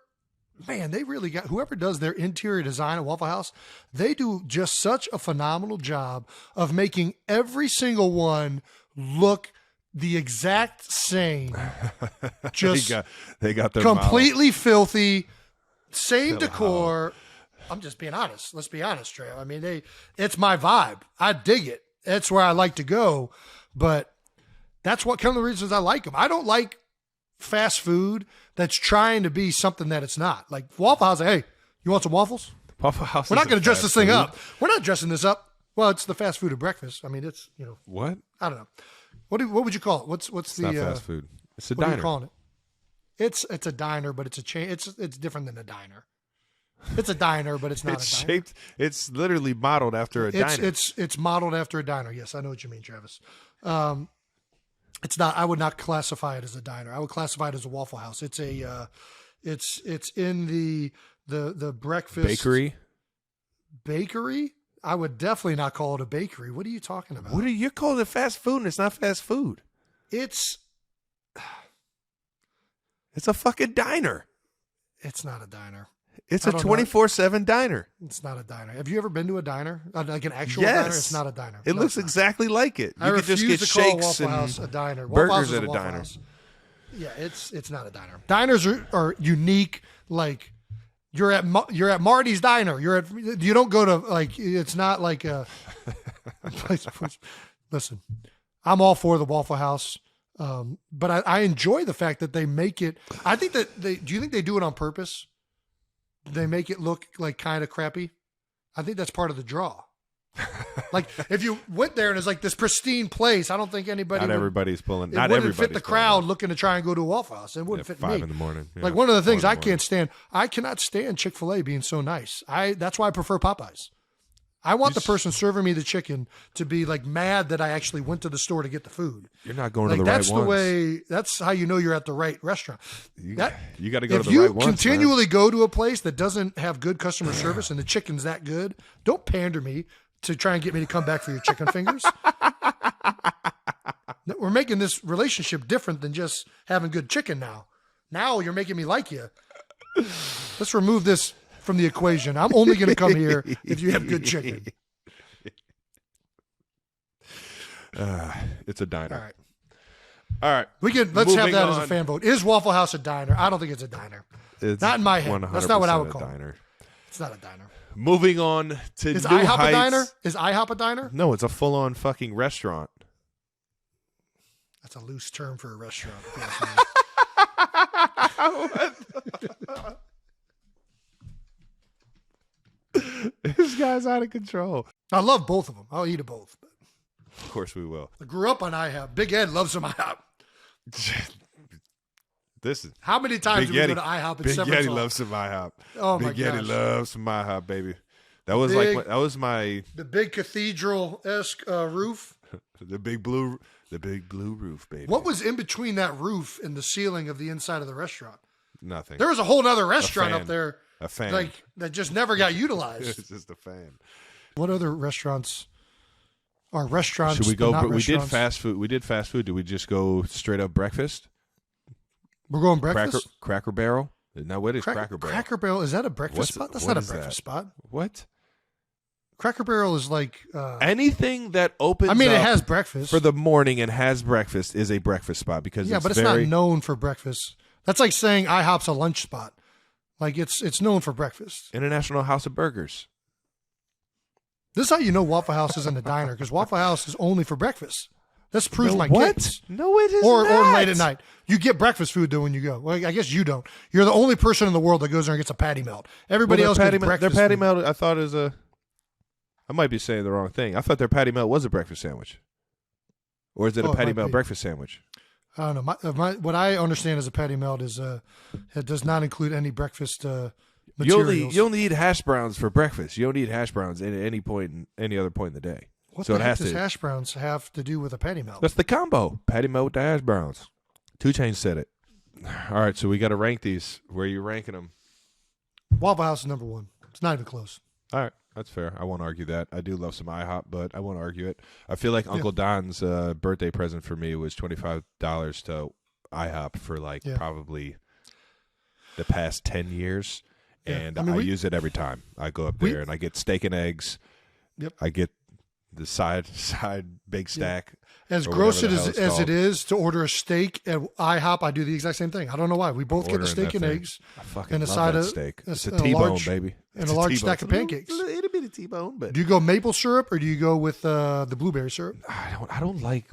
Man, they really got... Whoever does their interior design at Waffle House, they do just such a phenomenal job of making every single one look the exact same. Just they got their completely filthy, same decor. I'm just being honest. Let's be honest, Trey. I mean, it's my vibe. I dig it. That's where I like to go. But that's what kind of the reasons I like them. I don't like fast food that's trying to be something that it's not. Like Waffle House, hey, you want some waffles? Waffle House. We're not going to dress this thing up. We're not dressing this up. Well, it's the fast food of breakfast. I mean, it's, What? I don't know. What would you call it? What's It's the not fast food. It's a what are diner. you calling it? It's a diner, but it's a chain. It's different than a diner. It's a diner, but it's not It's a diner. shaped. It's literally modeled after a diner. It's modeled after a diner. Yes, I know what you mean, Travis. It's not. I would not classify it as a diner. I would classify it as a Waffle House. It's a. It's in the breakfast bakery. I would definitely not call it a bakery. What are you talking about? What are you calling it fast food? And it's not fast food. It's a fucking diner. It's not a diner. It's a 24/7 diner. It's not a diner. Have you ever been to a diner? Like an actual Yes. diner? It's not a diner. It No, looks it's not. exactly like it. I You could just refuse get to call shakes Waffle and House a diner. Waffle House burgers is at a Waffle diner. House. Yeah, it's not a diner. Diners are unique. Like you're at Marty's Diner. You don't go to like it's not like a place. Listen, I'm all for the Waffle House, but I enjoy the fact that they make it. I think that do you think they do it on purpose? They make it look like kind of crappy. I think that's part of the draw. Like if you went there and it's like this pristine place, I don't think anybody. Everybody's pulling. It Not wouldn't everybody fit the crowd looking to try and go to a Waffle House. It wouldn't fit 5 me. in the morning. Yeah. Like one of the things 4 I in the morning. can't stand. I cannot stand Chick-fil-A being so nice. That's why I prefer Popeyes. I want the person serving me the chicken to be like mad that I actually went to the store to get the food. You're not going Like to the right that's ones. the way. That's how you know you're at the right restaurant. You got to go to the If you right ones. continually go to a place that doesn't have good customer service and the chicken's that good, don't pander me to try and get me to come back for your chicken fingers. We're making this relationship different than just having good chicken now. Now you're making me like you. Let's remove this from the equation. I'm only going to come here if you have good chicken. It's a diner. All right. All right. Let's have Moving that as a on. fan vote. Is Waffle House a diner? I don't think it's a diner. It's Not in my head. That's not what I would 100% a call it. diner. It's not a diner. Moving on to Is new IHOP heights. a diner? Is IHOP a diner? No, it's a full-on fucking restaurant. That's a loose term for a restaurant. if you ask me. guy's out of control. I love both of them. I'll eat them both. Of course we will. I grew up on IHOP. Big Ed loves some IHOP. This is How many times Big do we Yeti. go to IHOP in Big separate Yeti songs? loves some IHOP. Oh, my Big Yeti gosh. loves some IHOP, baby. That was my The big cathedral-esque roof. the big blue roof, baby. What was in between that roof and the ceiling of the inside of the restaurant? Nothing. There was a whole other restaurant fan. up there. A fan. Like, that just never got utilized. It's just a fan. What other restaurants are restaurants? Should we go? but not We did restaurants? fast food. We did fast food. Do we just go straight up breakfast? We're going breakfast? Cracker Barrel. Now what is Cracker Barrel? Cracker Barrel, is that a breakfast spot? That's what not a is breakfast that? spot. What? Cracker Barrel is like... Anything that opens. I mean, it up has breakfast. for the morning and has breakfast is a breakfast spot because yeah, it's but it's very, not known for breakfast. That's like saying IHOP's a lunch spot. Like, it's known for breakfast. International House of Burgers. This is how you know Waffle House isn't a diner, because Waffle House is only for breakfast. This proves my case. No, it is Or not. late at night. You get breakfast food, though, when you go. Well, I guess you don't. You're the only person in the world that goes there and gets a patty melt. Everybody else gets breakfast Their patty food. melt, I thought, is a. I might be saying the wrong thing. I thought their patty melt was a breakfast sandwich. Or is it Oh, a it patty might melt be. breakfast sandwich? I don't know. What I understand as a patty melt is it does not include any breakfast materials. You only eat hash browns for breakfast. You don't eat hash browns at any point, any other point in the day. What so the it heck has does to. hash browns have to do with a patty melt? That's the combo. Patty melt with the hash browns. 2 Chainz said it. All right, so we got to rank these. Where are you ranking them? Waffle House is number one. It's not even close. All right, that's fair. I won't argue that. I do love some IHOP, but I won't argue it. I feel like Uncle Don's birthday present for me was $25 to IHOP for probably the past 10 years. Yeah. And I mean, I we- use it every time I go up there, and I get steak and eggs. Yep. I get the side big stack. As or gross whatever the hell it's as called. it is to order a steak at IHOP, I do the exact same thing. I don't know why. We both get the Ordering steak that and thing. eggs I fucking and a love side that of steak. It's a and a T-bone, large- baby. and It's a large T-bone. stack of It's a little- pancakes. It'll be a T-bone, but Do you go maple syrup or do you go with the blueberry syrup? I don't like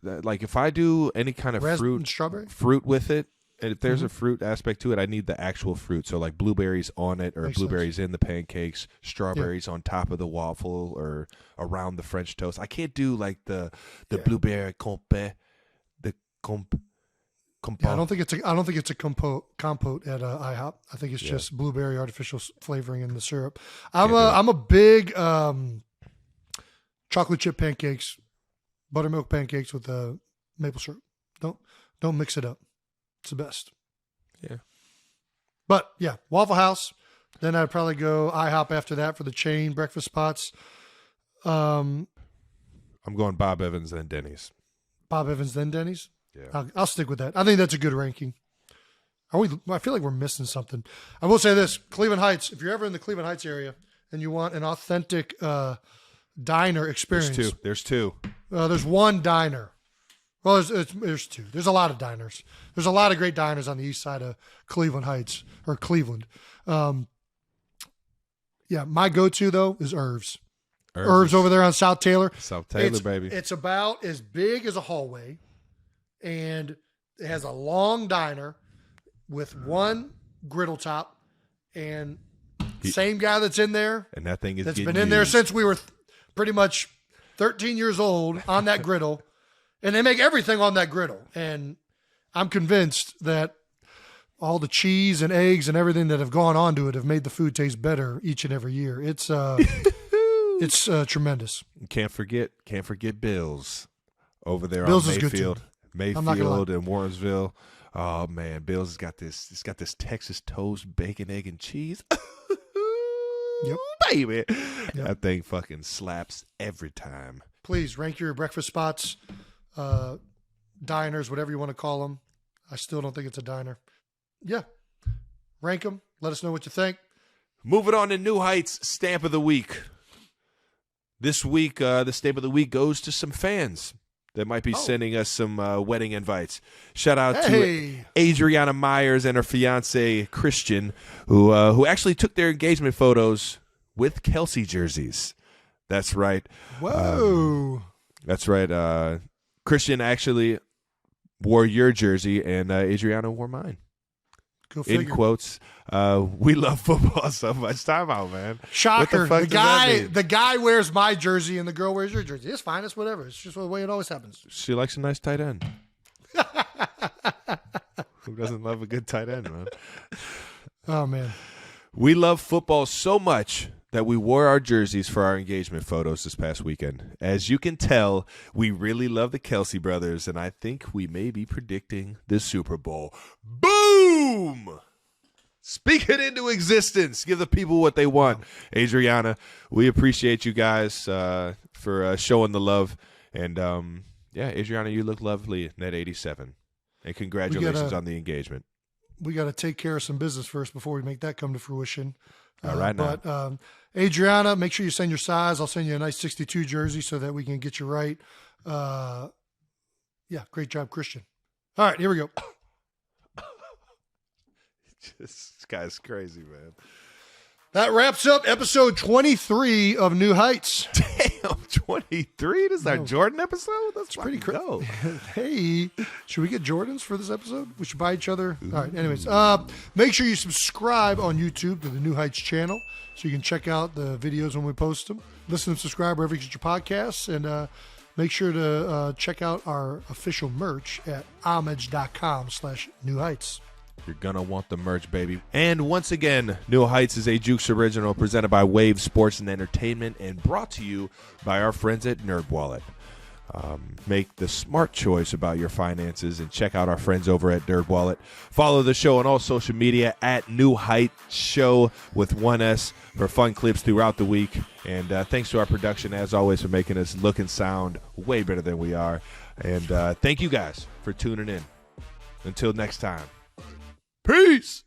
like if I do any kind of And strawberry? fruit with it, and if there's Mm-hmm. a fruit aspect to it, I need the actual fruit. So like blueberries on it, or Makes blueberries in the pancakes, strawberries on top of the waffle or around the French toast. I can't do like the blueberry compote, the compote. Yeah, I don't think it's a compote at IHOP. I think it's just blueberry artificial flavoring in the syrup. I'm a big chocolate chip pancakes, buttermilk pancakes with maple syrup. Don't mix it up. It's the best. Yeah. But yeah, Waffle House. Then I'd probably go IHOP after that for the chain breakfast spots. I'm going Bob Evans and Denny's. Bob Evans, then Denny's. Yeah. I'll stick with that. I think that's a good ranking. I feel like we're missing something. I will say this: Cleveland Heights. If you're ever in the Cleveland Heights area and you want an authentic diner experience, There's two. there's one diner. Well, there's two. There's a lot of diners. There's a lot of great diners on the east side of Cleveland Heights or Cleveland. Yeah, my go-to though is Irv's. Irv's over there on South Taylor. South Taylor, baby. It's about as big as a hallway, and it has a long diner with one griddle top, and same guy that's in there And that thing is that's getting been in there used. since we were pretty much 13 years old on that griddle, and they make everything on that griddle. And I'm convinced that all the cheese and eggs and everything that have gone onto it have made the food taste better each and every year. It's tremendous. Can't forget Bill's over there Bill's on is good, too. Mayfield. I'm not gonna lie. And Warrensville. Oh man, Bill's has got this. It's got this Texas toast, bacon, egg, and cheese. Yep. Baby, that thing fucking slaps every time. Please rank your breakfast spots, diners, whatever you want to call them. I still don't think it's a diner. Yeah. Rank them. Let us know what you think. Moving on to New Heights Stamp of the Week. This week, the Stamp of the Week goes to some fans that might be sending us some wedding invites. Shout out to Adriana Myers and her fiance Christian, who actually took their engagement photos with Kelsey jerseys. That's right. Whoa. That's right. Christian actually wore your jersey, and Adriana wore mine. Go figure. In quotes, we love football so much. Time out, man. Shocker. What the fuck does that mean? The guy wears my jersey and the girl wears your jersey. It's fine. It's whatever. It's just the way it always happens. She likes a nice tight end. Who doesn't love a good tight end, man? Oh, man. We love football so much that we wore our jerseys for our engagement photos this past weekend. As you can tell, we really love the Kelsey brothers, and I think we may be predicting the Super Bowl. Boom! Speak it into existence. Give the people what they want. Adriana, we appreciate you guys for showing the love. And, Adriana, you look lovely in that 87. And congratulations on the engagement. We got to take care of some business first before we make that come to fruition. All right, but Adriana, make sure you send your size. I'll send you a nice 62 jersey so that we can get you right. Great job, Christian. All right, here we go. This guy's crazy, man. That wraps up episode 23 of New Heights. Damn, 23? This is our Jordan episode? That's Pretty cool. Hey, should we get Jordans for this episode? We should buy each other. All right, anyways. Make sure you subscribe on YouTube to the New Heights channel so you can check out the videos when we post them. Listen and subscribe wherever you get your podcasts. And make sure to check out our official merch at homage.com/New Heights. You're going to want the merch, baby. And once again, New Heights is a Jukes original presented by Wave Sports and Entertainment and brought to you by our friends at NerdWallet. Make the smart choice about your finances and check out our friends over at NerdWallet. Follow the show on all social media at New Heights Show with 1S for fun clips throughout the week. And thanks to our production, as always, for making us look and sound way better than we are. And thank you guys for tuning in. Until next time. Peace.